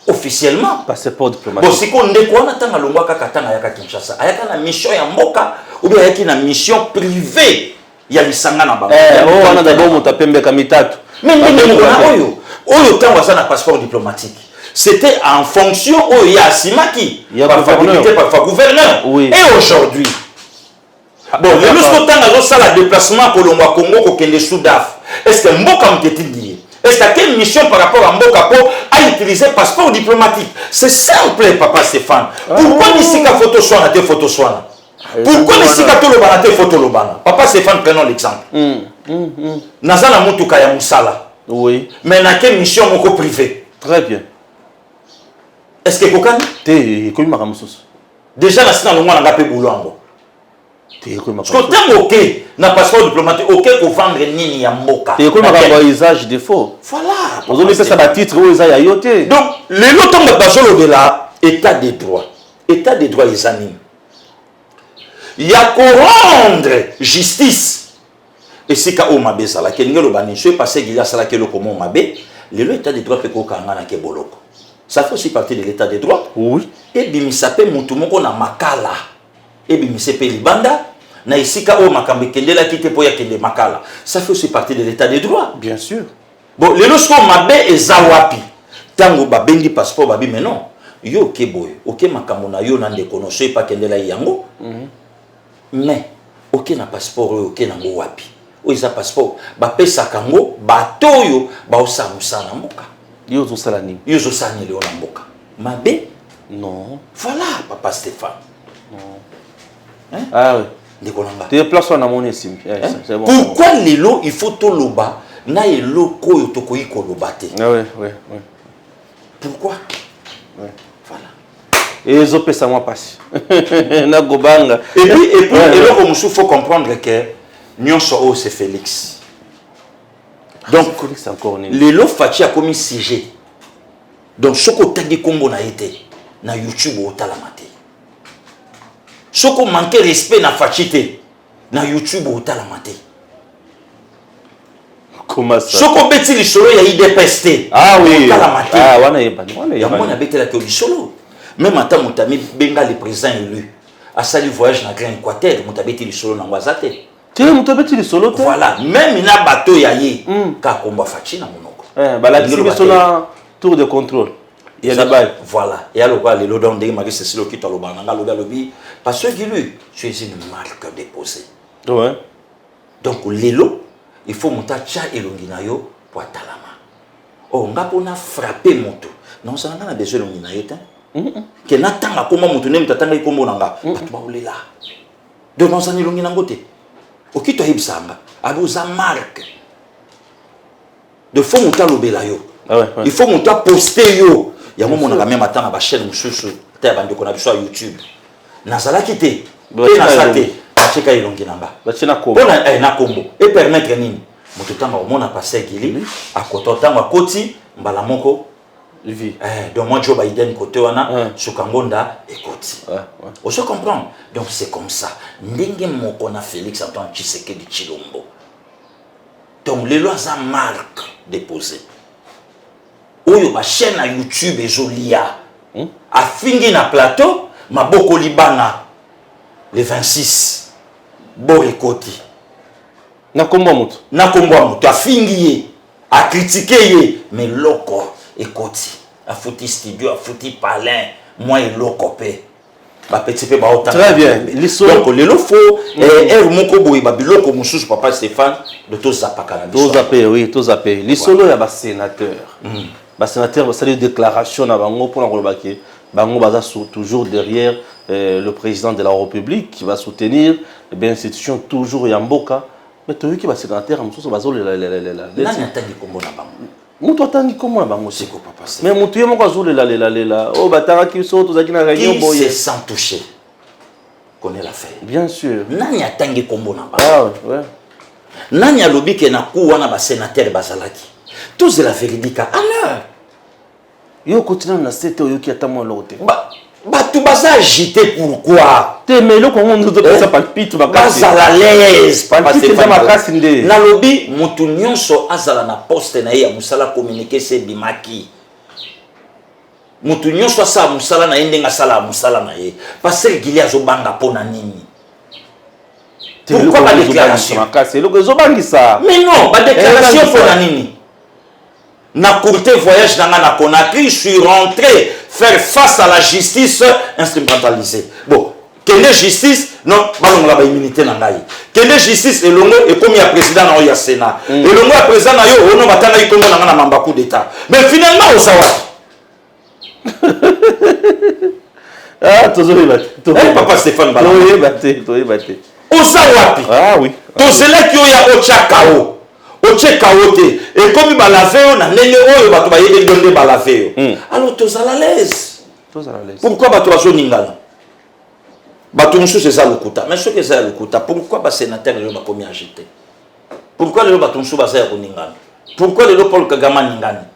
Officiellement passeport diplomatique. Bon siko ndeko wana tanga longwa kaka tanga yaka Kinshasa. Ayaka na mission ya mboka ou bien ayaki na mission privée ya lisanga na bango. Oh wana d'abord mutapembe kamitatu. Mais oyo tango ça na passeport diplomatique. C'était en fonction où il y a Simaki, par gouverneur. Oui. Et aujourd'hui, bon, le nous temps ça la déplacement pour le Congo au Kende Soudaf. Est-ce que Mboka m'était dit? Est-ce qu'il y a quelle mission par rapport à Mboka à utiliser passeport diplomatique? C'est simple, papa Stéphane. Pourquoi ici qu'à photo soit tes photo soit? Pourquoi ici qu'à tout le bana tes photo le bana? Papa Stéphane, prenons l'exemple. Nazana Moutuka ya Moussala. Oui. Mais na quelle mission moko privé? Très bien. Est-ce que Kokani? T'es comme Maramusos. Déjà, la sina longa n'a pas boulot. T'es comme Parce que t'es ok, n'a passeport diplomatique, ok pour vendre nini ya mboka. T'es comme un usage de faux. Voilà. Vous avez fait ça à titre où ils aillent yoté. Donc, les lots de basolo de là, état des droits. État des droits les animes. Il y a qu'à rendre justice. Et c'est qu'à Omabe ça, la Kenga le bani, je passé qu'il y a ça là que le comment Omabe, les lots état des droits peut qu'on a que boloko. Ça fait aussi partie de l'état des droits. Oui. Et bimisape mutumoko na makala. Et bimisape libanda. Na isika o makambe kende la kite po ya kende makala. Ça fait aussi partie de l'état des droits. Bien sûr. Bon, les lorsqu'on mabe et zawapi. Tango ba bengi passeport babi mais non. Yo ke boy. Ok makambo na yo nande kono so pa kende la yango. Mais ok na passeport ok na ngo wapi. O isa passeport ba pesa kango ba toyo ba osamusa na mboka. Yozo salani. Yozo sani le mboka. Mabe? Non. Voilà, papa Stéphane. Non. Hein? Ah oui. Tu es place à mon estime. Bon. Pourquoi les lots, il faut tout le bas? Na et l'eau koyo to koyi kolobate. Ah oui, oui, oui. Pourquoi? Oui. Voilà. Et les autres ça moi passe. Na gobanga. Et puis et là comme il faut comprendre que nyonso c'est Félix. Donc Félix encore les lots Fachi a commis sujet. Donc ce que tagi kombo na été na YouTube au talamate. Ce que manque respect na Fachi na YouTube au talamate. Comment ça? Ce que beti li solo ya IDPST. Ah oui. Ah wana yeba. Ya mona beti la li solo. Même ata mutami benga le président élu. A sali voyage na Grand Équateur, mutabeti li solo na ngwazate. Tu es mutabeti li solo te? Voilà, même na bateau ya ye ka komba Fachi na monoko. Bala kisi sur la tour de contrôle. Il y a des bails. Voilà. Il y a le quoi, les lots d'ondé, Marie Cécile qui t'a le bananga, le lobby. Parce que lui, tu es une marque déposée. Ouais. Donc, les lots, il faut monter tcha et l'onginayo pour talama. Oh, on a frappé moto. Non, ça n'a pas besoin de l'onginayo. Que n'attend comment moto n'est pas tanga comme bonanga. Pas toi ou là. Donc, non, ça n'est l'onginangote. Ok, tu as eu ça. Abouza marque. De faut monter le belayo. Il faut monter poster yo. Il y a un moment où on a même atteint la chaîne Moussoussou, on a vu sur YouTube. Nazala quitté, et Nazate, Cheka Ilongi Namba. Na Combo. Et permettre Nini. Mototango, on a passé Gili, à côté de Koti, Mbalamoko, Vie. Donc moi Joe Biden côté wana Sukangonda écoute. On se comprend. Donc c'est comme ça. Ndenge moko na Félix Antoine Tshisekedi Tshilombo. Donc les lois à marque déposé. Oyo ba chaîne na YouTube ezolia. A fingi na plateau maboko libana le 26 Borekoti. Na kombo mutu. Na kombo mutu a fingi ye, a critiqué ye mais loko ekoti. A fouti studio, a fouti palin, moi et loko pe. Ba petit pe ba autant. Très bien. Donc le lo fo moko boy ba biloko mususu papa Stéphane de tous zapaka na biso. Tous zappé oui, tous zappé. Les solo ya ba sénateur. Ba sénateur va saluer déclaration na bango pour na ke bango baza toujours derrière le président de la République qui va soutenir les institutions toujours yamboka. Mais tu vois qui va sénateur mususu bazo la. Nani atandi kombo na bango. Mutu atandi kombo na bango c'est quoi papa mais mutu ye moko azo la oh batara ki so to zaki na réunion boye. Qui se sent touché connaît l'affaire. Bien sûr. Nani atangi kombo na bango. Ah ouais. Nani alobi ke na ku wana ba sénateur bazalaki. Tous de la véridique à l'heure. Yo continue na sete oyo ki atamo lote. Tout baza agité pourquoi? Te mais le comment nous doit ça palpite bazala l'aise palpite za makasi nde. Na lobi mutu nyonso azala na poste na ye ya musala communiquer c'est bimaki. Mutu nyonso sa musala na yende nga sala musala na ye. Parce que Gilia zo banga pona nini. Pourquoi pas déclaration makasi le zo bangi ça. Mais non, pas déclaration pona nini. Na courte voyage dans la Conakry, je suis rentré faire face à la justice instrumentalisée. Bon, quelle justice? Non, ballon la immunité na ngai. Quelle justice et longo et comme il y a président na ya Sénat. Et longo a président na yo ono batana yi kombo na mamba coup d'état. Mais finalement au sawa. Ah, tozoyi bat. Papa Stéphane Bala. Tozoyi baté. Au sawa. Ah oui. To zela ki o ya ochakao. Oche kaote et comme balaveo na nene oyo bato ba yede donde balaveo alors tous à l'aise pourquoi bato bazo ningana bato musu c'est ça le kuta mais ce que c'est le kuta pourquoi ba sénateur le ba komi agité pourquoi le bato musu ba za ko ningana pourquoi le Paul Kagame ningana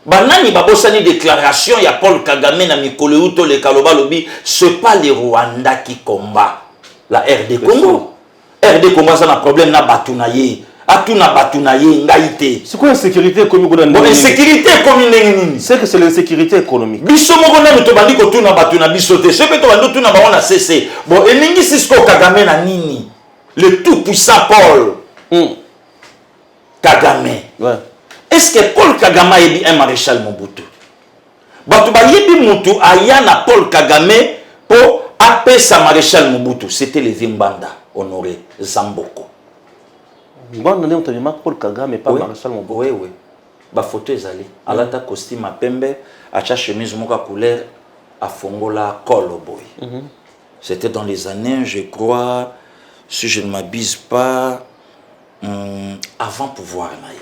banani babosani déclaration ya Paul Kagame na mikolo uto le kaloba lobi c'est pas le Rwanda qui combat la RD Congo. RD Congo ça na problème na batunaye atuna batunaye ngaité. C'est quoi l'insécurité comme on a insécurité comme nini? C'est que c'est l'insécurité économique. Biso moko na to bandi ko tuna batuna bisote. Ce que to bandi tuna ba on a cessé. Bon elingi Cisco Kagame na nini? Le tout puissant Paul Kagame. Ouais. Est-ce que Paul Kagame est un maréchal Mobutu? Batu ba yebi mutu aya na Paul Kagame pour appeler sa maréchal Mobutu, c'était le Vimbanda. Honoré Zamboko. Bon, on a Paul Kagame, pas Maréchal Mobutu. Oui, oui. Ba photo est allée. À la costume à pembe, à cha chemise moka couleur, à fongola col boy. C'était dans les années, je crois, si je ne m'abuse pas, avant pouvoir naïe.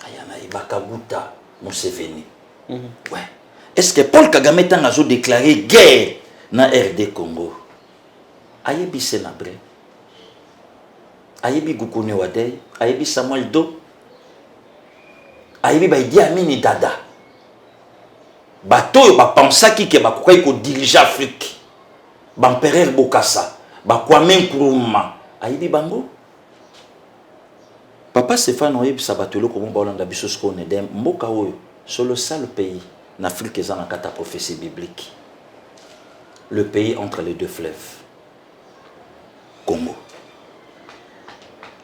Ayanaï Bakabuta Museveni. Ouais. Est-ce que Paul Kagame a déclaré guerre dans RD Congo? Ayebi Senabre, Ayebi Gukune Wadei, Ayebi Samuel Do, Ayebi Baidi Amini Dada. Bato yo bapamsaki ke bakokai ko diriger Afrique. Bampereur Bokassa, Kwame Nkrumah, Ayebi bango. Papa Stéphane Oyebi Sabatolo comme Bolanda biso ko nedem mboka oyo, c'est le seul pays en Afrique qui a une prophétie biblique. Le pays entre les deux fleuves. Congo.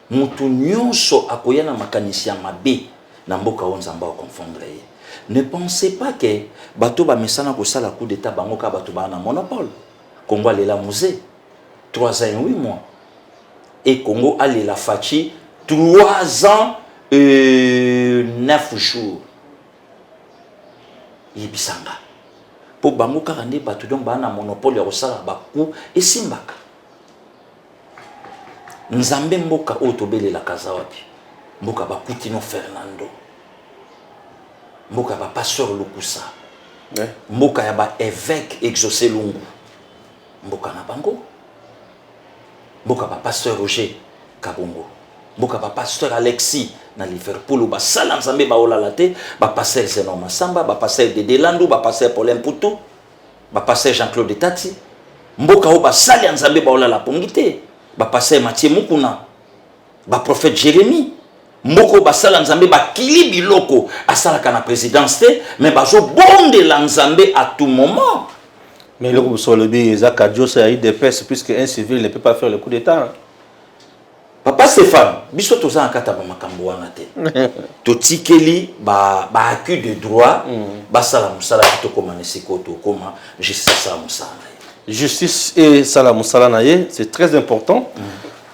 Mutu nyonso akoya na makanisi ya mabe na mboka onzamba o confondre. Ne pensez pas que bato ba mesana ko sala coup d'état bango ka bato ba na monopole. Congo a la musée 3 ans et 8 mois. Et Congo a la fachi 3 ans et 9 jours. Yebisanga. Pour bango ka rande bato donc ba na monopole ya ko sala ba coup et simbaka. Nzambe mboka otobele la kazawapi. Mboka ba Kutino Fernando. Mboka ba Pasteur Lukusa. Mboka ya ba évêque Exaucé Lungu. Mboka na bango. Mboka ba Pasteur Roger Kabongo. mboka ba pasteur Alexis na Liverpool ba sala nzambe ba olala te ba pasteur Zeno Masamba ba pasteur Dede Landu ba pasteur Paulin Mputu ba pasteur Jean-Claude Tati mboka o ba sala nzambe ba olala pongite ba pasteur Mathieu Mukuna ba prophète Jérémie moko ba sala nzambe ba kili biloko asala kana présidence te mais ba zo bonde la nzambe à tout moment. Mais le groupe sur le billet, Isaac Adjo, ça a eu des pertes puisque un civil ne peut pas faire le coup d'État. Papa Stéphane, biso toza akata ba makambo wana te. Totikeli ba acquis de droit, ba sala musala kitoko manesiko to koma justice sa musala. Justice et sala musala naye, c'est très important.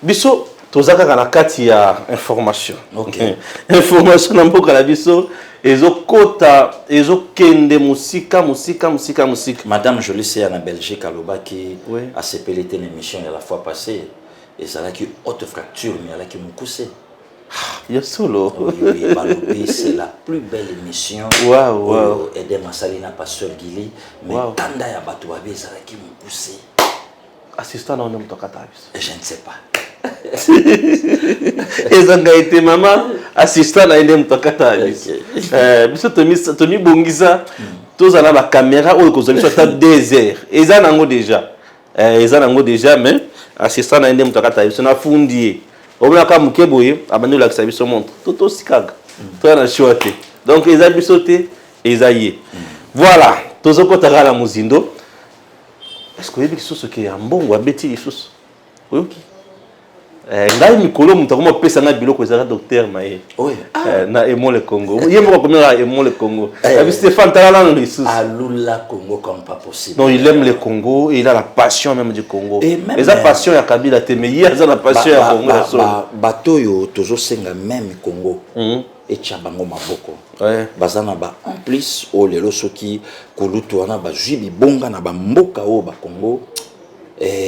Biso toza kana kati ya information. OK. Information na mboka la biso ezokota ezokende musika. Madame Jolie c'est en Belgique à Lobaki oui. A CPLT une émission la fois passée et ça a qui haute fracture mais elle a qui mukuse. Ya solo. Oui, Balobi c'est la plus belle émission. Wow. Edem Salina pasteur Gili mais tanda ya bato babe ça a qui mukuse. Assistant na on mtokata biso. Je ne sais pas. Ezanga été maman assistant na ende mtokata biso. Biso Tony Bongisa tozala ba caméra oyo kozalisa ta 2 heures. Eza nango déjà mais assistant na ende mtokata biso na fundi. Obona ka mukeboye abandi la biso montre. Toto sikaga. To na choate. Donc eza biso te ezaye. Voilà, tozokota la muzindo. Est-ce que vous avez ce qui est un bon ou un bêtis Jesus? Oui, ok. Ngai mikolo mutako pesa na biloko ezala docteur maye. Oui. Na Emo le Congo. Yemo ko komela Emo le Congo. Abi Stéphane Talala no Jesus. Alula Congo comme pas possible. Non, il aime le Congo et il a la passion même du Congo. Et même la passion ya Kabila te mais il a la passion ya Congo la so. Bato yo tozo senga même Congo. Et tchabango maboko. Ouais. Bazana ba en plus o lelo soki kolutu wana ba jubi bonga na ba mboka o ba Congo.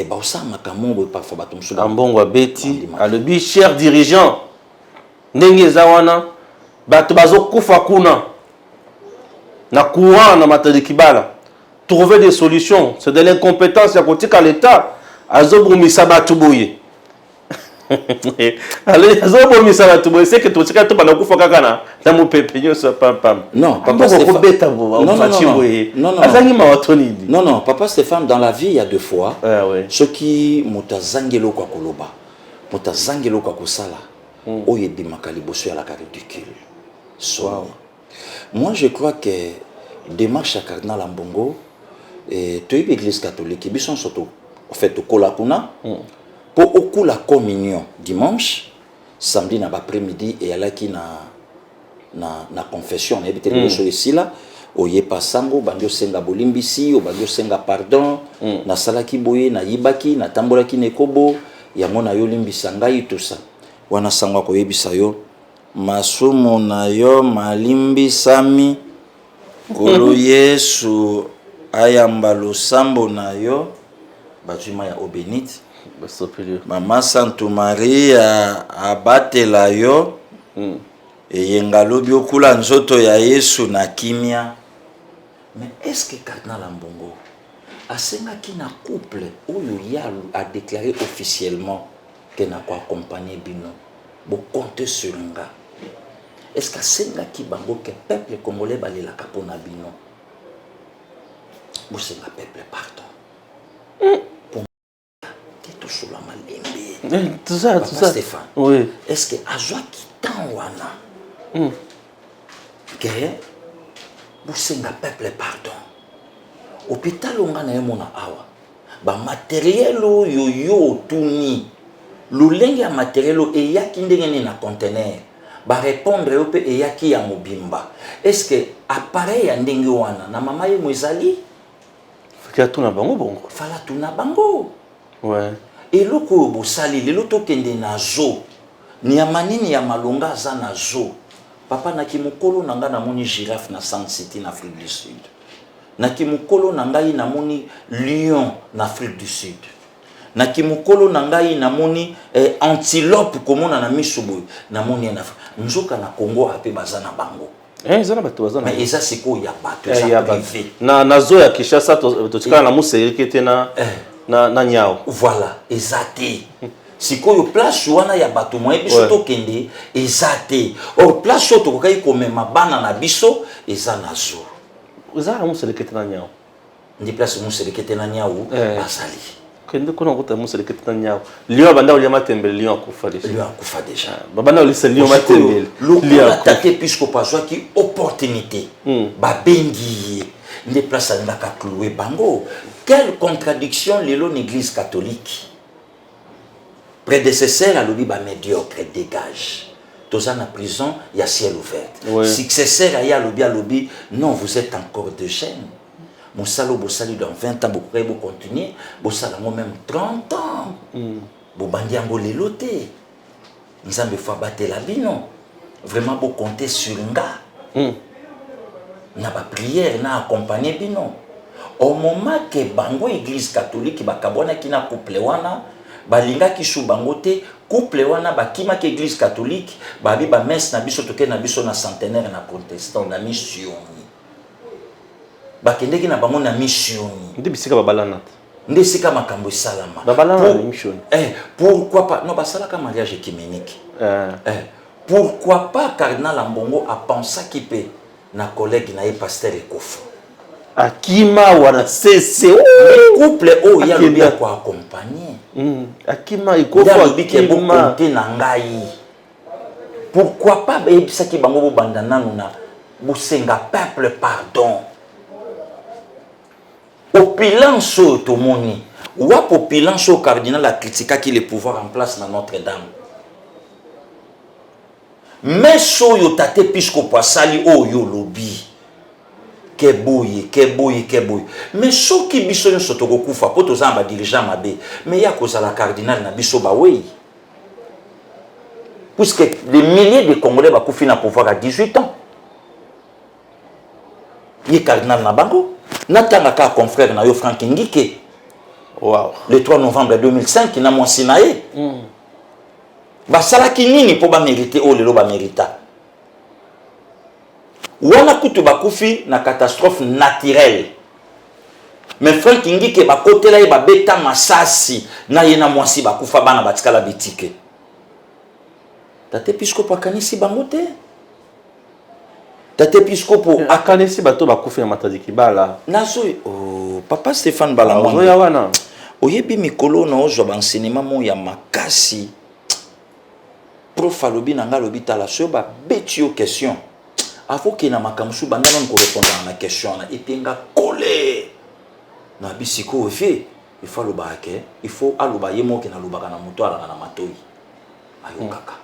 Bah ça makambo parfois bato msuba ambongo beti alobi cher dirigeant ndenge zawana bato bazokufa kuna na courant na matadi kibala trouver des solutions c'est de l'incompétence ya kotika l'état azobumisa bato boye allez azobumisa bato boye c'est que totika to bana kufa kaka na mopepe nyoso pam non papa Stéphane non papa Stéphane dans la vie il y a 2 fois ceux qui mutazangelo kwa koloba mutazangelo kwa kusala oye bimaka liboso ya la ridicule so moi je crois que démarche à cardinal Ambongo et toi l'église catholique bison surtout en fait au kolakuna pour au la communion dimanche samedi na après-midi et alaki na confession na ebité liboso ici là oye pasango bandio senga bolimbisi o bandio senga pardon na salaki boye na yibaki na tambolaki nekobo yango na yo limbisa ngai tout ça wana sangwa ko yebisa yo masumu na yo malimbisami kolo Yesu ayamba losambo na yo bazima ya obénite Mama Sainte Maria abatela yo eyenga lobi okula nzoto ya Yesu na kimia. Mais est-ce que cardinal Ambongo asengaki na couple oyo ya a déclaré officiellement que na ko accompagner bino bo compter sur nga? Est-ce que asengaki bango que peuple congolais balela kapona bino bo senga peuple pardon tout sur la malimbe tout ça Stéphane oui est-ce que azwa kitan wana que busenga peuple pardon hôpital onga na yemona awa ba matériel yo tuni lulenge ya matériel e yaki ndenge na conteneur ba répondre yo pe e yaki ya mobimba est-ce que appareil ya ndenge wana na mama ye mwezali fika tuna bango bongo fala tuna bango. Ouais. Et loko bosali lelo tokende na zo ni ya manini ya malonga za na zo papa na kimukolo nanga na moni girafe na San City na Afrique du Sud na kimukolo na ngai na moni lion na Afrique du Sud na kimukolo na ngai na moni antilope komona na misubu na moni na nzoka na Congo ape bazana bango ezana bato bazana mais eza siko ya bato ya privé na zo ya Kinshasa totika na museri kete na nyao voilà exacté sikoyo place wana ya bato moye biso tokende eza te. Or place oyo tokokai komema bana na biso eza na zolo. Eza na muselekete na nyao. Ndi place muselekete na nyao basali. Kende kuna kuta muselekete na nyao. Lion banda oli matembele lion akufa déjà. Lion akufa déjà. Babana oli se lion matembele. Lion attaqué puisque paswa ki opportunité. Ba bengi ndi place ndaka cloué bango. Quelle contradiction l'église catholique. Prédécesseur à l'obi ba médiocre dégage. Toza na prison, il y a ciel ouvert. Successeur à l'obi, non, vous êtes encore de jeunes. Mon salaud, vous salue dans 20 ans, vous pourrez continuer. Vous salue même 30 ans. Vous bandez en lelote. Nous avons fait battre la bino. Vraiment, vous comptez sur un gars. N'a pas prière, n'a accompagné bino. Au moment que bango église catholique, bakabona ki na couple wana, balinga ki shu bangote, couple wana bakima ki église catholique, babi ba messe na biso toke na biso na centenaire na protestant na mission. Bakende ki na bango na mission. Ndi bisika babalana. Ndi sika makambo salama. Babalana na mission. Pourquoi pas non basala ka mariage écuménique. Pourquoi pas cardinal Ambongo a pensé qu'il peut na collègue na pasteur Ekofo. Akima wana sese couple o ya lobi kwa accompagner. Akima Ekofo akima na ngai. Pourquoi pas ebisa ki bango bo bandana na busenga peuple pardon. Opulence to moni. Wa opulence au cardinal a critiqué qui le pouvoir en place dans Notre-Dame. Mais so yo tate pisco pasali o yo lobi. Keboye. Mais so ki biso nso to kokufa po to zamba dirigeant mabe. Mais ya koza la cardinal na biso ba wey. Puisque des milliers de Congolais ba kufi na pouvoir à 18 ans. Ye cardinal na bango. Natanga ka confrère na yo Frank Ngike. Wow. Le 3 novembre 2005 na Monsinaé. Basala ki nini po ba mériter o lelo ba mérita. Wana kutu bakufi na catastrophe naturelle. Mais Frank Ngike ba kotela ba beta masasi na yena mwasi bakufa bana batikala bitike. Tate Episcopo akanisi bangote. Tate Episcopo akanisi bato bakufi na matadiki bala. Nazo papa Stéphane Balambo. Ya wana. Oyebi mikolo na ozwa ba enseignement mo ya makasi. Prof alobi na nga lobi tala so ba beti yo question. Avant que na makamsu banda non ko répondre à la question na epenga collé. Na bisiko ofe, il faut le baquer, il faut aloba yemo ke na lobaka na moto ala na matoi. Ayo kaka.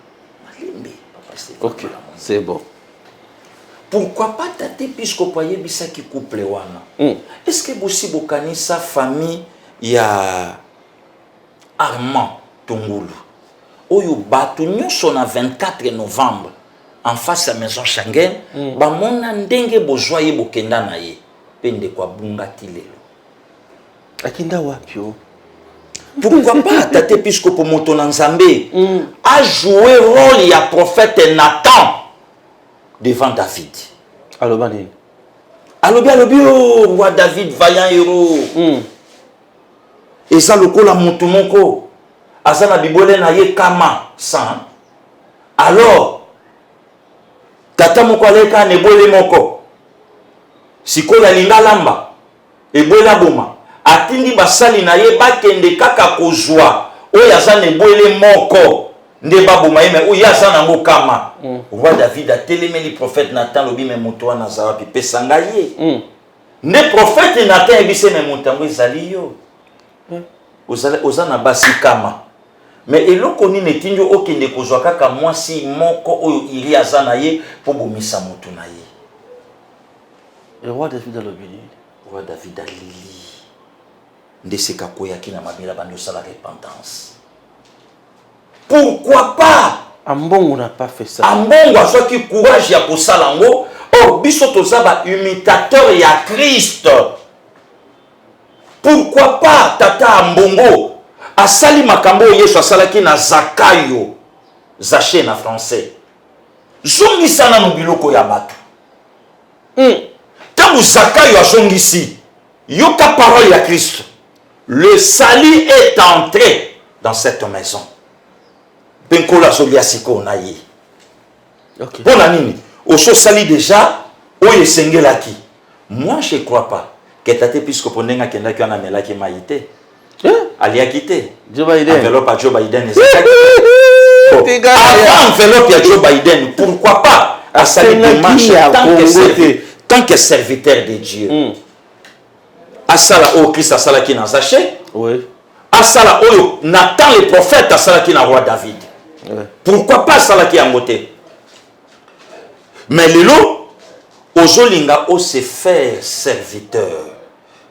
Malimbe papa Stéphane. OK, c'est bon. Pourquoi pas tate Episcopo yebisa ki couple wana? Est-ce que bosi bokani sa famille ya Armand Tongulu? Oyo batu nyonso na 24 novembre en face à maison Schengen, ba mona ndenge bozwa ye bokenda na ye. Pende kwa bunga tilelo. Akinda wapi yo? Pourquoi pas tate Episcopo moto na Nzambe a joué rôle ya prophète Nathan devant David. Alobani. Alobi roi David vaillant héros. Et ça le kola mutu moko. Azana bibole na ye kama san. Alors tata moko aleka ne bole moko. Siko ya linga lamba. E bola boma. Atindi basali na ye bakende kaka kozwa. Oya azana bole moko. Nde baboma yeme oya azana ngo kama. Roi David a télémé le prophète Nathan lobi me moto na zawa pi pesanga ye. Ne prophète Nathan ebise me motango ezali yo. Ozana basi kama. Mais eloko ni netinjo okende kozwa kaka mwasi moko oyo iri azana ye po bomisa moto na ye. Le roi David alobini. Roi David alili. Ndeseka koyaki na mabila bando sala repentance. Pourquoi pas? Ambongo n'a pas fait ça. Ambongo a soit qui courage ya kosalango. Oh biso tozaba imitateur ya Christ. Pourquoi pas tata Ambongo asali makambo Yesu asalaki na Zakayo Zaché na français. Zongisa na biloko ya bato. Tangu Zakayo azongisi yoka parole ya Christ. Le salut est entré dans cette maison. Penkola Solia Siko na ye. Ok. Pour la nini, au sali déjà, où est Sengelaki. Moi, je ne crois pas que Tate puisque Ponenga Kenda qui en a melaki maïté. Ali a quitté. Joe Biden. Enveloppe à Joe Biden. Avant enveloppe à Joe Biden, pourquoi pas à salir dimanche tant que serviteur de Dieu. À Sala au Christ à Sala qui n'a sachet. Oui. À Sala au Nathan le prophète à Sala qui n'a roi David. Pourquoi pas Sala qui a moté. Mais le lot, Ozolinga o se faire serviteur,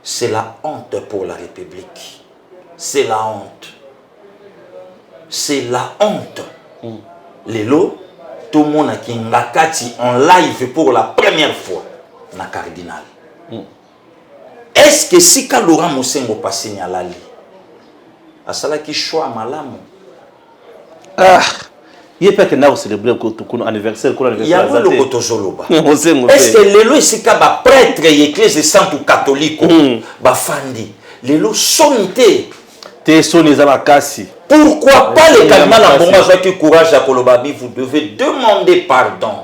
c'est la honte pour la République. C'est la honte. C'est la honte. Le lot, tout le monde qui ngakati en live pour la première fois na cardinal. Est-ce que si Laurent Mosengo passe à l'ali, à cela qui choix malamu? Ah. Il n'y a pas que nous célébrer ton anniversaire. Il y a un logo Tozoloba. Est-ce que les lois, c'est qu'un prêtre et l'église sainte catholique, Bafandi, les lois sommité. Pourquoi pas les cardinals en bon qui courage à Kolobabi, vous devez demander pardon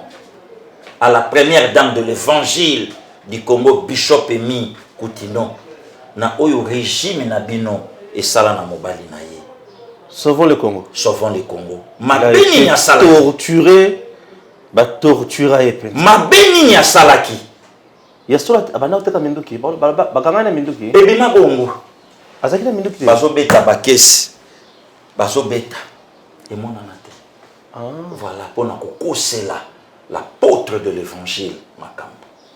à la première dame de l'évangile du Congo, Bishop Emi Koutino, na oyo régime na bino et sala na mobali na ye. Sauvons le Congo. Sauvons le Congo. Ma béni ya salaki. Torturé, ba tortura épée. Ma béni ya salaki. Ya sola abana uteka minduki. Bakangana minduki. Ebima bongo. Azaki na minduki. Bazo beta bakesi. Bazo beta. Et mon anate. Voilà pour na kokosela l'apôtre de l'évangile makambo.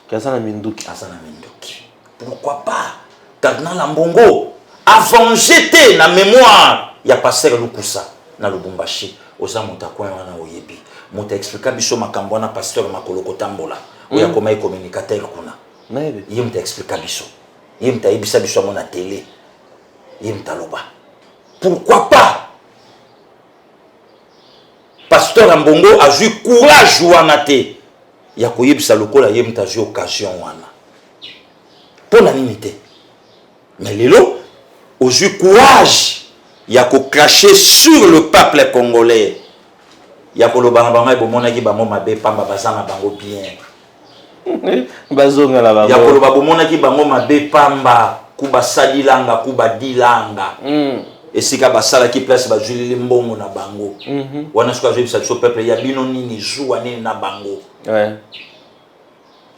Kazana minduki. Azana minduki. Pourquoi pas Cardinal Ambongo avant jeter la mémoire. Il y a pasteur Lukusa na Lubumbashi oza mutakwa wana oyebi muta expliquer biso makambo na pasteur Makoloko Tambola oya koma e communicateur kuna naebe ye muta expliquer biso ye muta ebisa biso na télé ye muta loba pourquoi pas pasteur Ambongo a eu courage wana te ya koyebisa lokola ye muta eu occasion wana pona nini te mais lelo a eu courage. Il y a qu'à cracher sur le peuple congolais. Il y a qu'à le banabanga bomona qui bamo mabe pamba bazana bango bien. Bazonga la bango. Il y a qu'à le bomona qui bamo mabe pamba kuba sadilanga kuba dilanga. Et si ka basala qui place ba julili mbongo na bango. Wana suka jebi sa peuple ya bino nini zuwa nini na bango. Ouais.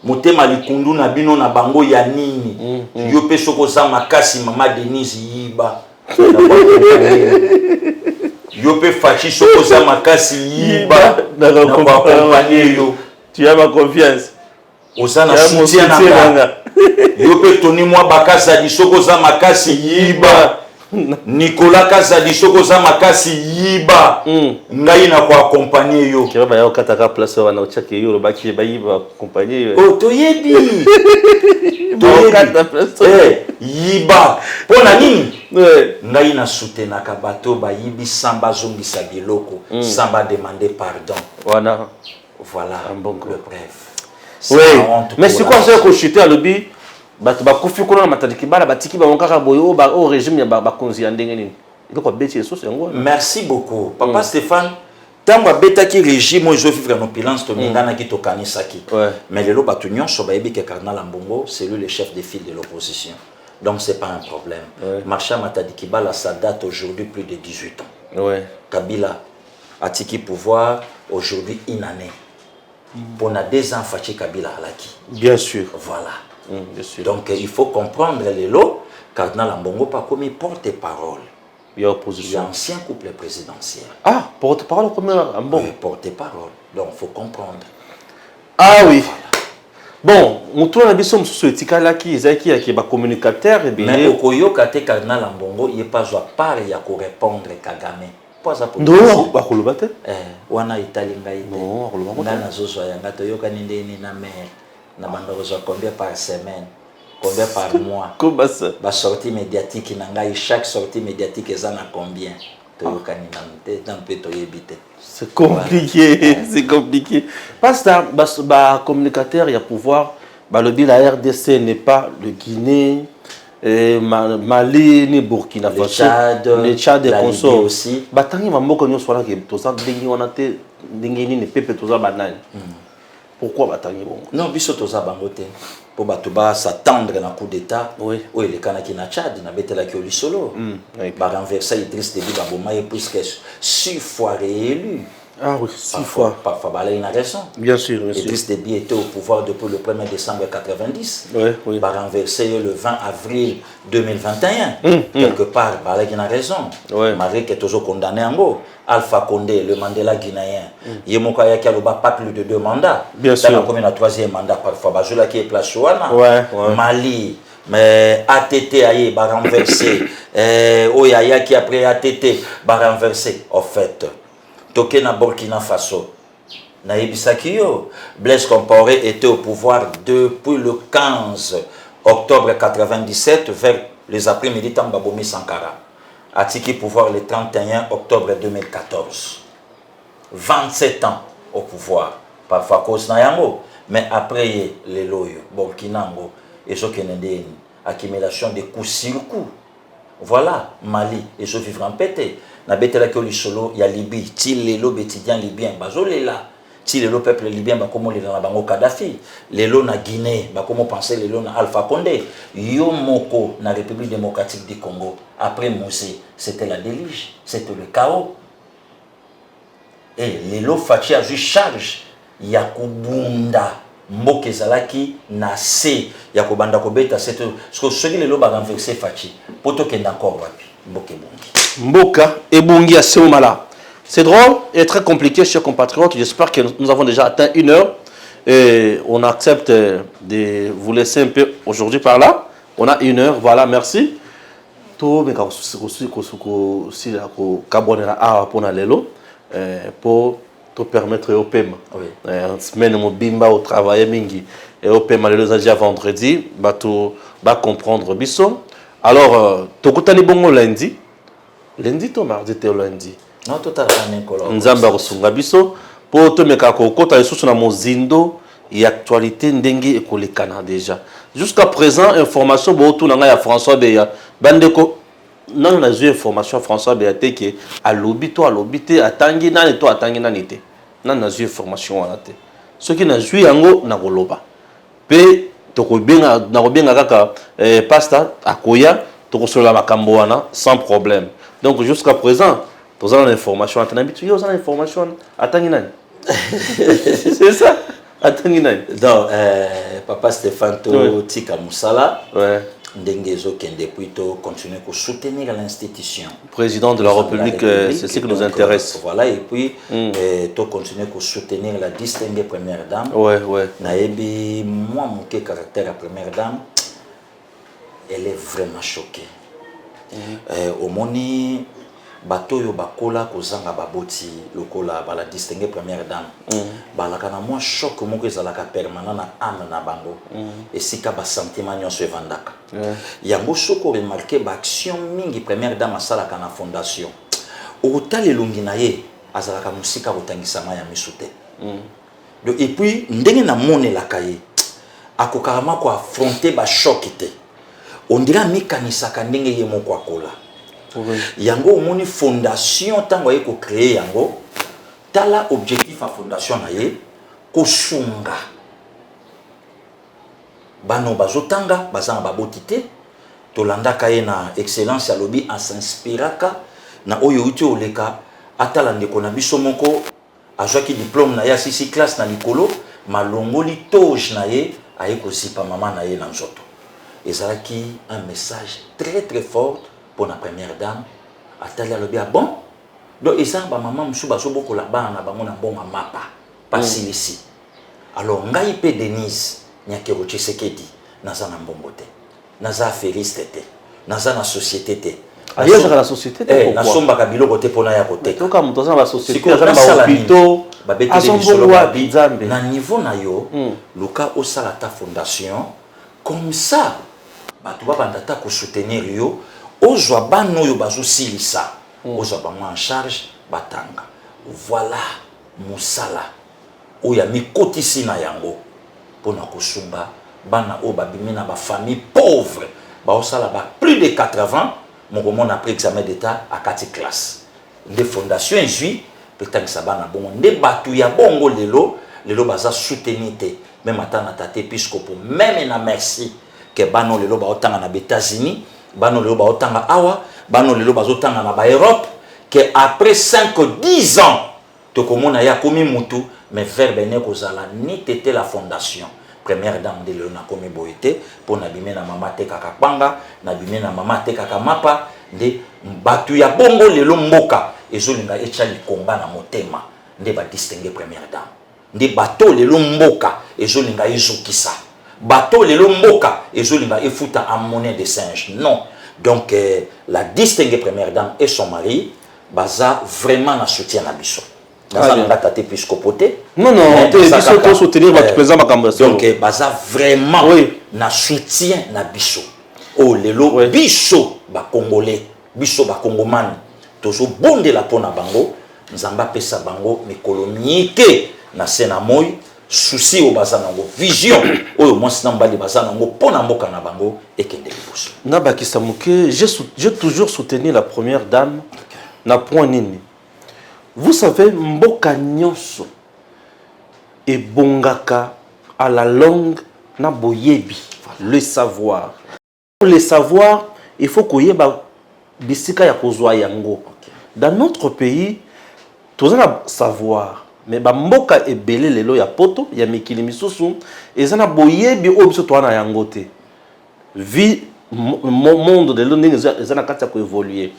Motema likundu na bino na bango ya nini. Yo pe soko za makasi mama Denise yiba. Yo pe fachi soko za makasi yiba na accompagner yo. Tu as ma confiance. Osana soutien na. Yo pe toni moi bakasa di soko za makasi yiba. Nicolas Kazadi soko za makasi yiba. Ngai na ko accompagner yo. Ki ba yo kataka place wana ochake yo baki ba yiba accompagner yo. Oh toyebi. Yiba. Pona nini? Ngai na soutenaka bato ba yibi samba zongisa biloko, samba demander pardon. Voilà. Voilà le bref. Oui. Mais c'est quoi ça que chuter à lobby? Bato ba kufi kuna na matadiki bala batiki ba onkaka boyo ba au régime ya ba konzi ya ndenge nini. Iko kwa beti eso yango. Merci beaucoup. Papa Stéphane, tango betaki régime ozo vivre en opulence to ngana ki to kanisaki. Mais lelo batu nyonso ba yebi ke Cardinal Ambongo, c'est lui le chef de file de l'opposition. Donc c'est pas un problème. Marcha Matadiki Bala, ça date aujourd'hui plus de 18 ans. Kabila a tiki pouvoir aujourd'hui une année. Pour na 2 ans Fachi Kabila alaki. Bien sûr. Voilà. Bien sûr. Donc il faut comprendre les lots. Cardinal Ambongo pas comme porte-parole. Il y a opposition. L'ancien couple présidentiel. Ah, porte-parole comme Ambongo. Porte-parole. Donc il faut comprendre. Ah oui. Bon, mutu na biso mususu etikala ki ezaki ya ki ba communicateur et bien. Mais okoyo kate Cardinal Ambongo il pas à part ya ko répondre Kagame. Pas à pour. Non, ba koloba te. Wana italinga ite. Non, koloba ko. Nana zozo ya ngato yoka ndeni na mer. Na bando zo combien par semaine? Combien par mois? Comment ça? Ba sortie médiatique na ngai chaque sortie médiatique ezana combien? Toyoka ni na pe to yebite. C'est compliqué, c'est compliqué. Parce que communicateur, il y a pouvoir. Le la RDC n'est pas le Guinée, Mali ni Burkina Faso, le Tchad et consorts aussi. Batangi mamoko nyo swala ke toza dengi wana te dengi ni pepe toza banani. Pourquoi batangi bongo? Non, biso toza bango te. Pour batuba s'attendre na coup d'état. Oui. Oui, le Kanaki na Tchad na betela ki olisolo. Ba renverser Idriss Déby ba bomaye puisque 6 fois réélu. Ah oui, 6 fois. Parfois, il a raison. Bien sûr, bien sûr. Idriss Déby était au pouvoir depuis le 1er décembre 1990. Oui, oui. Il a renversé le 20 avril 2021. Quelque part, il a raison. Ouais. Marie qui est toujours condamné en gros. Alpha Condé, le Mandela guinéen. Il y a pas plus de 2 mandats. Bien sûr. Il y a un 3e mandat parfois. Il y a qui est place Chouana. Ouais, ouais. Mali. Mais ATT a renversé. Oyaya qui après ATT a renversé. En fait. Toké na Burkina Faso. Naïbisaki yo. Blaise Compaoré était au pouvoir depuis le 15 octobre 1997 vers les après-midi Tambabomi Sankara. Atiki pouvoir le 31 octobre 2014. 27 ans au pouvoir. Parfois cause na yango. Mais après les loyo, Burkina ngo, et ce qui est accumulation de coups sur coups. Voilà, Mali, et je vivre en pété. Na betela ke lisolo ya Libye, ti lelo bétidian libyen bazolela. Ti lelo peuple libyen ba komo lela na bango Kadhafi. Lelo na Guinée, ba komo penser lelo na Alpha Condé. Yo moko na République démocratique du Congo. Après Moussé, c'était la déluge, c'était le chaos. Et lelo Fachi a eu charge ya kubunda mboke zalaki na se ya kobanda kobeta c'est ce que ceux qui lelo ba renverser Fachi. Poto kenda encore wapi mboke bongi. Mboka et Bungi à Seomala. C'est drôle et très compliqué, chers compatriotes. J'espère que nous avons déjà atteint 1 heure. Et on accepte de vous laisser un peu aujourd'hui par là. On a 1 heure, voilà, merci. Tout mais pour te permettre au paiement. Semaine au bimba au travail mingi et au paiement les déjà vendredi, bah tout va comprendre biso. Alors, tokutani bongo lundi. Lundi to mardi te lundi. Non, tout à fait. Nzamba kosunga biso po to meka ko kota lisusu na mozindo et actualité ndenge ekolekana déjà. Jusqu'à présent information bo tout nanga ya François Beya bandeko non na eu information François Beya te ke alobi te atangi nani to atangi nani te. Nan na eu information wana te. Ce qui na eu yango na koloba. Pe to ko benga na ko benga kaka pasta akoya to ko sola makambo wana sans problème. Donc jusqu'à présent, tu as l'information. Tu as l'information. Attends, c'est ça. Attends, donc, Papa Stéphane Tika Moussala, ouais. Depuis continuer à soutenir l'institution. Président de la République, c'est ce qui nous intéresse. Voilà, et puis tu continuer à soutenir la distinguée première dame. Ouais, ouais. Naebi, moi, mon caractère à première dame, elle est vraiment choquée. Au moni bato yo bakola kozanga baboti lokola bala distinguer première dame balaka na moi choc moko ezalaka permanent na âme na bango et sika ba sentiment nyonso evandaka yango soko remarquer ba action mingi première dame asalaka na fondation otale longi na ye azalaka musika kotangisama ya misute et puis ndenge na monelaka ye akokarama ko affronter ba choc te on dirait mikanisaka ndenge ye moko akola yango omoni fondation tango ye ko créer yango tala objectif à fondation na ye kosunga bano bazotanga bazanga baboti te tolandaka ye na excellence ya lobi a s'inspiraka na oyo uti oleka atala ndeko na biso moko azwaki diplôme na ye asisi classe na likolo malongoli toge na ye aye kozipa mama na ye na nzoto. Et ça qui un message très très fort pour la première dame. Atali a le bien bon. Donc et ça ba maman msou ba so boko la ba na bango na bonga mapa. Pas ici. Alors ngai pe Denise Nyakero Tshisekedi naza na mbongote. Naza affairiste te. Naza na société te. Ailleurs dans la société te na somba ka biloko te pona ya kote. Donc comme dans la société naza ba hôpitaux ba beteli solo ba bizambe. Na niveau na yo luka osala ta fondation comme ça. Tu vas soutenir yo ozwa bano yo bazo silisa ozwa bango en charge batanga voilà musala oya mikotisi na yango pona kosunga bana o babimi na ba famille pauvre baosala ba plus de 80 mon après examen d'état à 4 classes des fondations jui peut-être ça bana bongo nde batu ya bongo lelo baza soutenir même atana tate episcopo même na merci que bano lelo ba otanga na États-Unis bano lelo ba otanga awa bano lelo bazotanga na ba Europe que après 5-10 ans to komona ya komi mutu mais verbe ne kozala ni tete la fondation première dame de Léona komi boité pour nabime na mama te kaka panga nabime na mama te kaka mapa nde batu ya bongo lelo mboka ezolinga echali komba na motema nde ba distinguer première dame nde bato lelo mboka ezolinga ezokisa bato lelo mboka ezolinga efuta en monnaie de singe non donc la distinguer première dame et son mari baza vraiment na soutien na biso baza na tate episcopoté non biso to soutenir votre président makambo donc baza vraiment na soutien na biso oh lelo biso ba congolais biso ba congomani tozo bondela pona bango nzamba pesa bango mikolomike na sena moy souci au baza nango vision oyo mwasi na mbali baza nango pona mboka na bango ekende liboso na bakisa muke j'ai toujours soutenu la première dame na point nini vous savez mboka nyonso et bongaka à la longue na boyebi le savoir pour le savoir il faut koyeba bisika ya kozwa yango dans notre pays tozana savoir mais ba mboka ebele lelo ya poto ya mikili misusu ezana boyebi oyo biso toana yango te vie monde de l'ondine ezana kati ya ko évoluer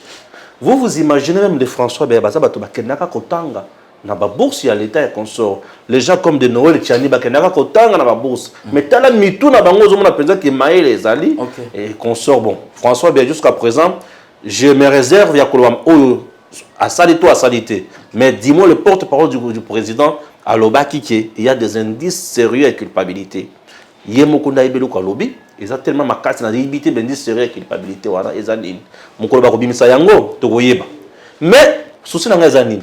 vous imaginez même de François Baza bato bakendaka kotanga na ba bourse ya l'état et consort les gens comme de Noël Tchani bakendaka kotanga na ba bourse mais tala mitu na bango zomona penza ki maïl ezali et consort bon François bien jusqu'à présent je me réserve ya kolwa oyo à salité. Mais dis-moi le porte-parole du président à l'Obaki il y a des indices sérieux et culpabilité. Yemokunda ibelu kwa lobby, ils ont tellement makasi na libité d'indices sérieux et culpabilité wana ezanine. Mokolo ba kobimisa yango to koyeba. Mais souci na ezanine.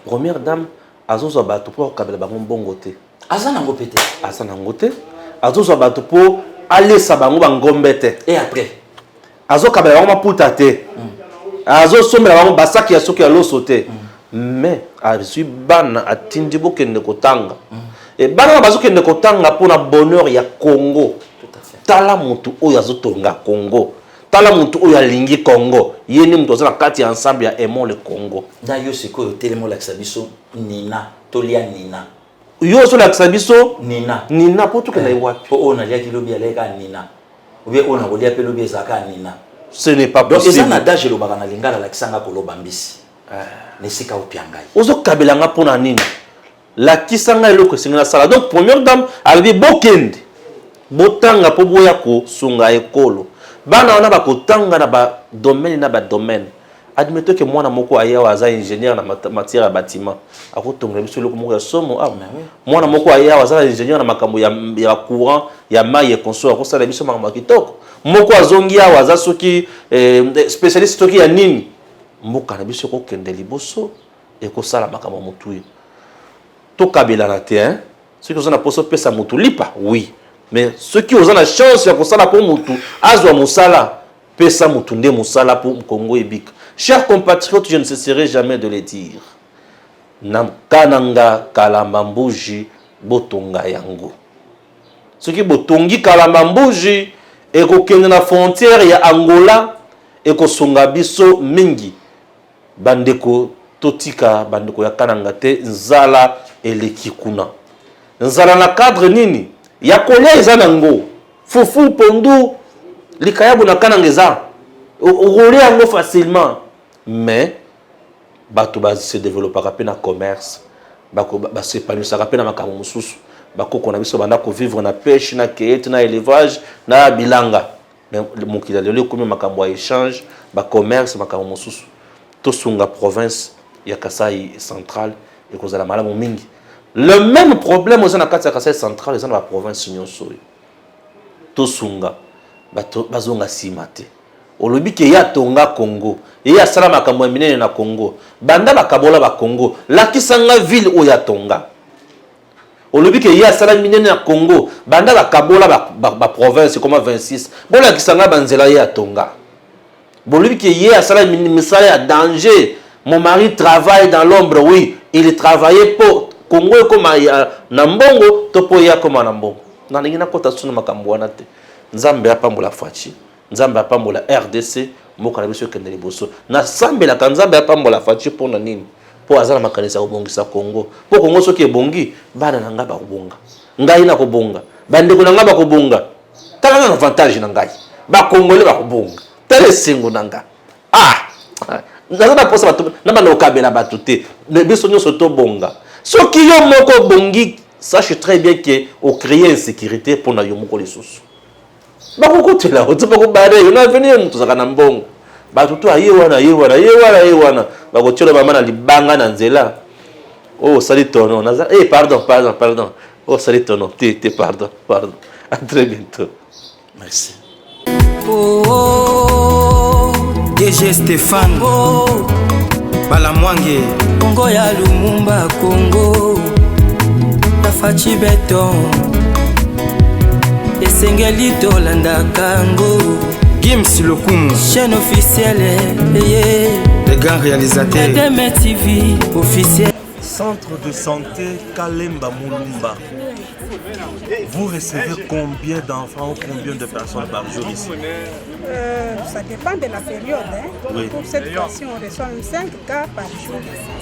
Première dame azozo bato pour kabela bango mbongo te. Azana ngo pété. Azana ngo te. Azozo bato pour aller sa bango bangombe te. Et après azo kabela bango maputa te. Azo somela bango basaki ya soki ya loso te. Mais azui bana atindi bokende kotanga. Et bana bazokende kotanga pour na bonheur ya Congo. Tout à fait. Tala mutu oyo azotonga Congo. Tala mutu oyo alingi Congo. Yeni mutu azana kati ensemble ya aimons le Congo. Da yo siko telemo la biso Nina, tolia Nina. Yo so la biso Nina. Nina poto ke na iwapi. Po ona lia kilobi aleka Nina. Obe ona kolia pelobi ezaka Nina. Ce n'est pas donc possible. Donc ezana daje lo baka na lingala la kisanga koloba mbisi. Nesika opiangai. Ozo kabelanga pona nini? La kisanga eloko singana sala. Donc première dame albi bokende. Botanga po boya ko sunga ekolo. Bana wana bakotanga na ba domaine na ba domaine. Admettons que moi na moko aya waza ingénieur na matière ya bâtiment. Akotonga biso loko moko ya somo ah. Moi na moko aya waza ingénieur na makambo ya courant ya maille consort ko sala biso makambo kitoko. Moko azongi ya waza soki spécialiste toki ya nini. Mboka na biso ko kende liboso et ko sala makambo mutuye. To kabela na te hein. Ceux qui ont la poso pesa mutu lipa oui. Mais ceux qui ont la chance ya ko sala pour mutu azwa musala pesa mutu nde musala pour Congo ebik. Chers compatriotes, je ne cesserai jamais de le dire. Namkananga kalamambuji botonga yango. Ce qui botongi kalamambuji et kokende na frontière ya Angola et ko songa biso mingi. Bandeko totika bandeko ya kananga te nzala eleki kuna. Nzala na cadre nini? Ya kolia ezanango. Fufu pondu likayabu na kananga eza. Rouler yango facilement. Mais bato se développera pe na commerce. Bako se épanouissera pe na makambo mususu. Bako kona biso banda ko vivre na pêche na cueillette na élevage na bilanga. Mais mokila lelo komi makambo ya échange, ba commerce makambo mususu. Tosunga province ya Kasai centrale et kozala malamu mingi. Le même problème aux na kati ya Kasai centrale dans la province nyonso. Tosunga bato bazonga simate. Olobi ke ya tonga Congo ya sala makambo minene na Congo banda bakabola ba Congo la kisanga ville o ya tonga Au lobby que y a sala minene na Congo, banda ba kabola ba province comme 26. Bola kisanga banzela ya Tonga. Bon lui que y a sala misala ya danger. Mon mari travaille dans l'ombre, oui, il travaillait pour Congo comme Nambongo, topo ya comme Nambongo. Naningina kota suna makambo wana te. Nzambe apambola fachi, Nzambe apambola RDC, mboka na biso kendeli boso. Na sambe la Nzambe apambola fachi pour na nini? Po azala makanisa obongisa Congo. Po Congo soki ebongi, bana nanga ba kubonga. Ngai na kubonga. Bande ko nanga ba kubonga. Tala na avantage na ngai. Ba Congolais ba kubonga. Tele singo nanga. Ah. Nzala posa bato na bana okabela bato te. Biso nyoso to bonga. Soki yo moko bongi, sache très bien que au créer insécurité pour na yo moko les sous. Ba kokotela, o tsepa ko bare, yo na venir mutu saka na mbongo. Bato to ayewana. Ba kotola ba mana libanga na nzela. Oh, salut ton nom. Pardon. Oh, salut ton nom. Pardon. À très bientôt. Merci. DG Stéphane Balamwange Congo ya Lumumba Congo Tafachi Beton Esengeli Tolanda Kango Gims Lokumu chaîne officielle les grands réalisateurs DME TV officiel. Centre de santé Kalemba Mulumba. Vous recevez combien d'enfants ou combien de personnes par jour ici? Ça dépend de la période. Hein. Oui. Pour cette fois-ci, on reçoit 5 cas par jour.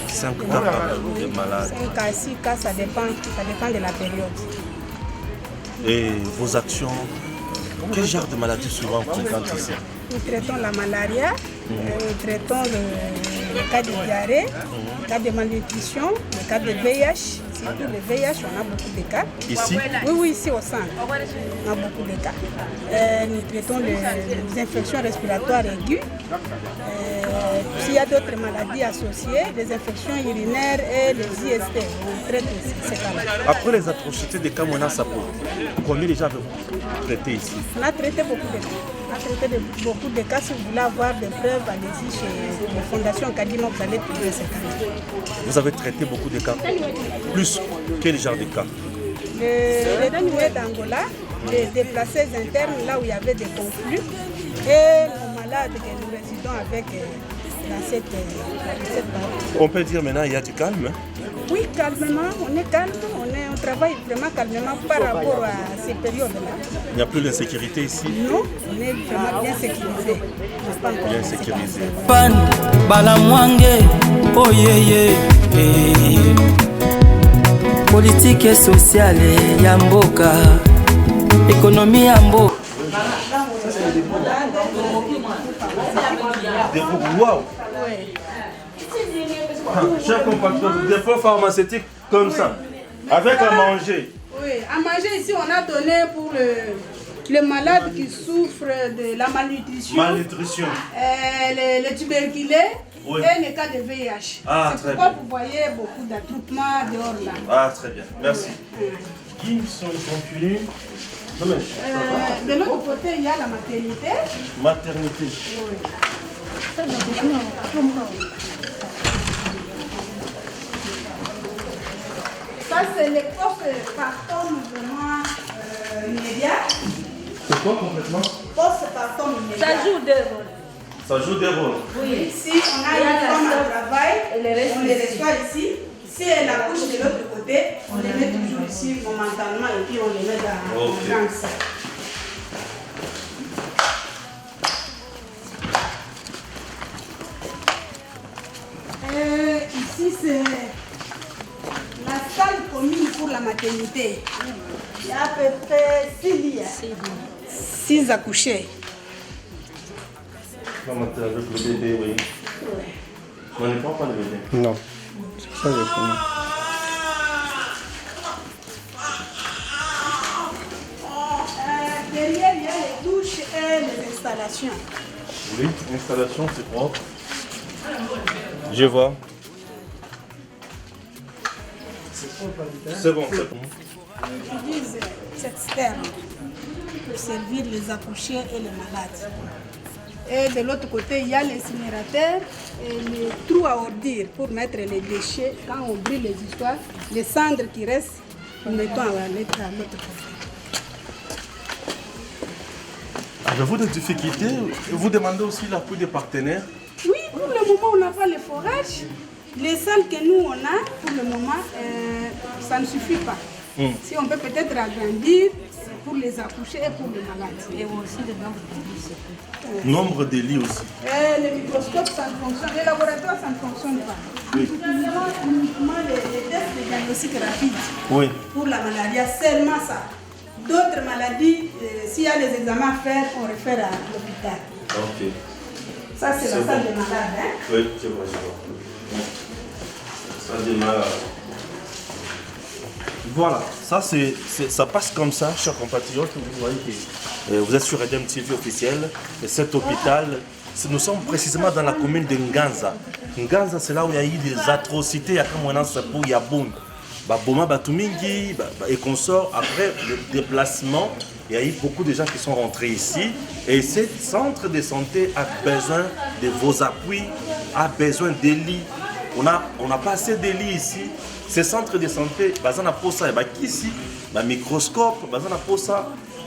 5 cas par jour de malades. 5 à 6 cas, ça dépend de la période. Et vos actions, quel genre de maladie souvent vous fréquentez ici? Nous traitons la malaria, nous traitons le cas de diarrhée, le cas de malnutrition, le cas de VIH. Surtout le VIH, on a beaucoup de cas. Ici? Oui, ici au centre, on a beaucoup de cas. Nous traitons les infections respiratoires aiguës. S'il y a d'autres maladies associées, les infections urinaires et les IST, on traite aussi ces cas-là. Après les atrocités de Kamona Sapo, combien de gens avez-vous traité ici? On a traité beaucoup de cas. On a traité beaucoup de cas. Si vous voulez avoir des preuves, allez-y chez la Fondation Kadima, vous allez trouver ces cas. Vous avez traité beaucoup de cas. Plus quel genre de cas? Les détenus d'Angola, les déplacés internes, là où il y avait des conflits, et nos malades que nous résidons avec dans cette partie. On peut dire maintenant il y a du calme, hein? Oui, calmement, on est calme, on travaille vraiment calmement par rapport à ces périodes-là. Il n'y a plus d'insécurité ici? Non, on est vraiment bien sécurisé. Bien sécurisé. Pan Balamwange oh yeah. Politique et sociale ya mboka, économie ya mboka. Wow! Chers compatriotes, des fonds pharmaceutiques comme ça, avec à manger. Oui, à manger ici, on a donné pour les malades qui souffrent de la malnutrition, les tuberculeux et les cas de VIH. Ah, c'est pourquoi vous voyez beaucoup d'attroupements dehors là. Ah, très bien, merci. Qui sont continus? De l'autre côté, il y a la maternité. Maternité. Oui. Ça, c'est les post-partum vraiment immédiats. C'est quoi complètement? Post-partum immédiat. Ça joue deux rôles. Ça joue des rôles. Oui, si on a une femme à travail, on les reçoit ici. Si elle accouche de l'autre côté, on les met toujours ici momentanément et puis on les met dans le sac. Ici, c'est la salle commune pour la maternité. Il y a à peu près 6 lits. 6 accouchés. Avec le bébé, oui. On ne prend pas le bébé. Non, c'est ça le problème. Derrière, il y a les douches et les installations. Oui, installation, c'est propre. Je vois. C'est bon, c'est bon. On utilise cette sterne pour servir les accouchés et les malades. Et de l'autre côté, il y a l'incinérateur et les trous à ordures pour mettre les déchets. Quand on brûle les histoires, les cendres qui restent, nous mettons à la lettre à notre profil. Avez-vous des difficultés? Vous demandez aussi l'appui des partenaires? Oui, pour le moment, on n'a pas les forages. Les salles que nous, on a, pour le moment, ça ne suffit pas. Si on peut peut-être agrandir pour les accoucher et pour les malades. Et aussi le nombre de lits. Nombre de lits aussi. Les microscopes, ça ne fonctionne. Les laboratoires, ça ne fonctionne pas. Oui. Nous utilisons uniquement les tests de diagnostic rapide. Oui. Pour la maladie, seulement ça. D'autres maladies, s'il y a des examens à faire, on réfère à l'hôpital. Ok. Ça, c'est la salle des malades. Hein? Oui, c'est vrai, c'est vrai. Salle des malades. Voilà, ça passe comme ça, chers compatriotes. Vous voyez que vous êtes sur Redem TV officiel. Et cet hôpital, nous sommes précisément dans la commune de Nganza. Nganza, c'est là où il y a eu des atrocités. Il y a comme un pour Yaboun. Boma Batumingi et consorts. Après le déplacement, il y a eu beaucoup de gens qui sont rentrés ici. Et ce centre de santé a besoin de vos appuis, a besoin des lits. On n'a pas assez de lits ici. Ces centres de santé, il y a ici, microscope,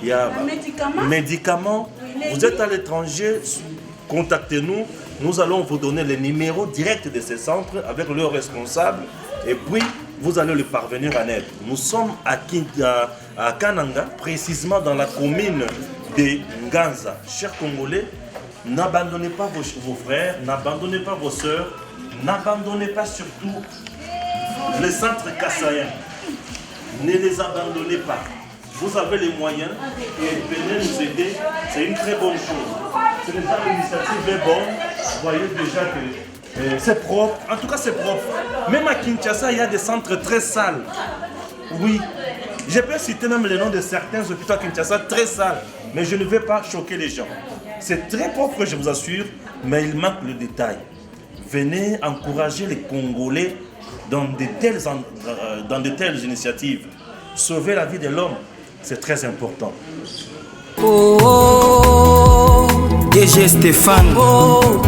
il y a médicaments. Vous êtes à l'étranger, contactez-nous. Nous allons vous donner les numéros directs de ces centres avec leurs responsables. Et puis, vous allez le parvenir en aide. Nous sommes à Kananga, précisément dans la commune de Nganza. Chers Congolais, n'abandonnez pas vos frères, n'abandonnez pas vos sœurs, n'abandonnez pas surtout les centres kassaïens. Ne les abandonnez pas. Vous avez les moyens et venez nous aider. C'est une très bonne chose. C'est déjà l'initiative est bonne. Vous voyez déjà que c'est propre. En tout cas, c'est propre. Même à Kinshasa, il y a des centres très sales. Oui. Je peux citer même les noms de certains hôpitaux à Kinshasa très sales. Mais je ne vais pas choquer les gens. C'est très propre, je vous assure, mais il manque le détail. Venez encourager les Congolais dans de telles initiatives. Sauver la vie de l'homme, c'est très important. Oh, DG Stéphane, oh,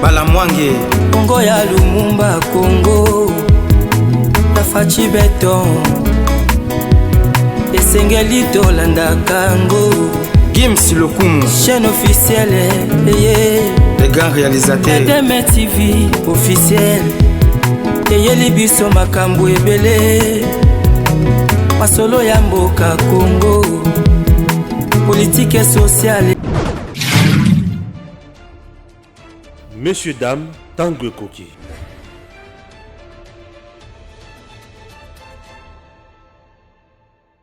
Balamwange, Congo ya Lumumba, Congo, Tafachi Beton, Esengeli Tolanda Kango, Gims Lokumu, chaîne officielle, les grands réalisateurs, Redem TV officiel. Eyeli biso makambo ebele masolo ya mboka Congo politique et sociale. Messieurs, dames, tango koki.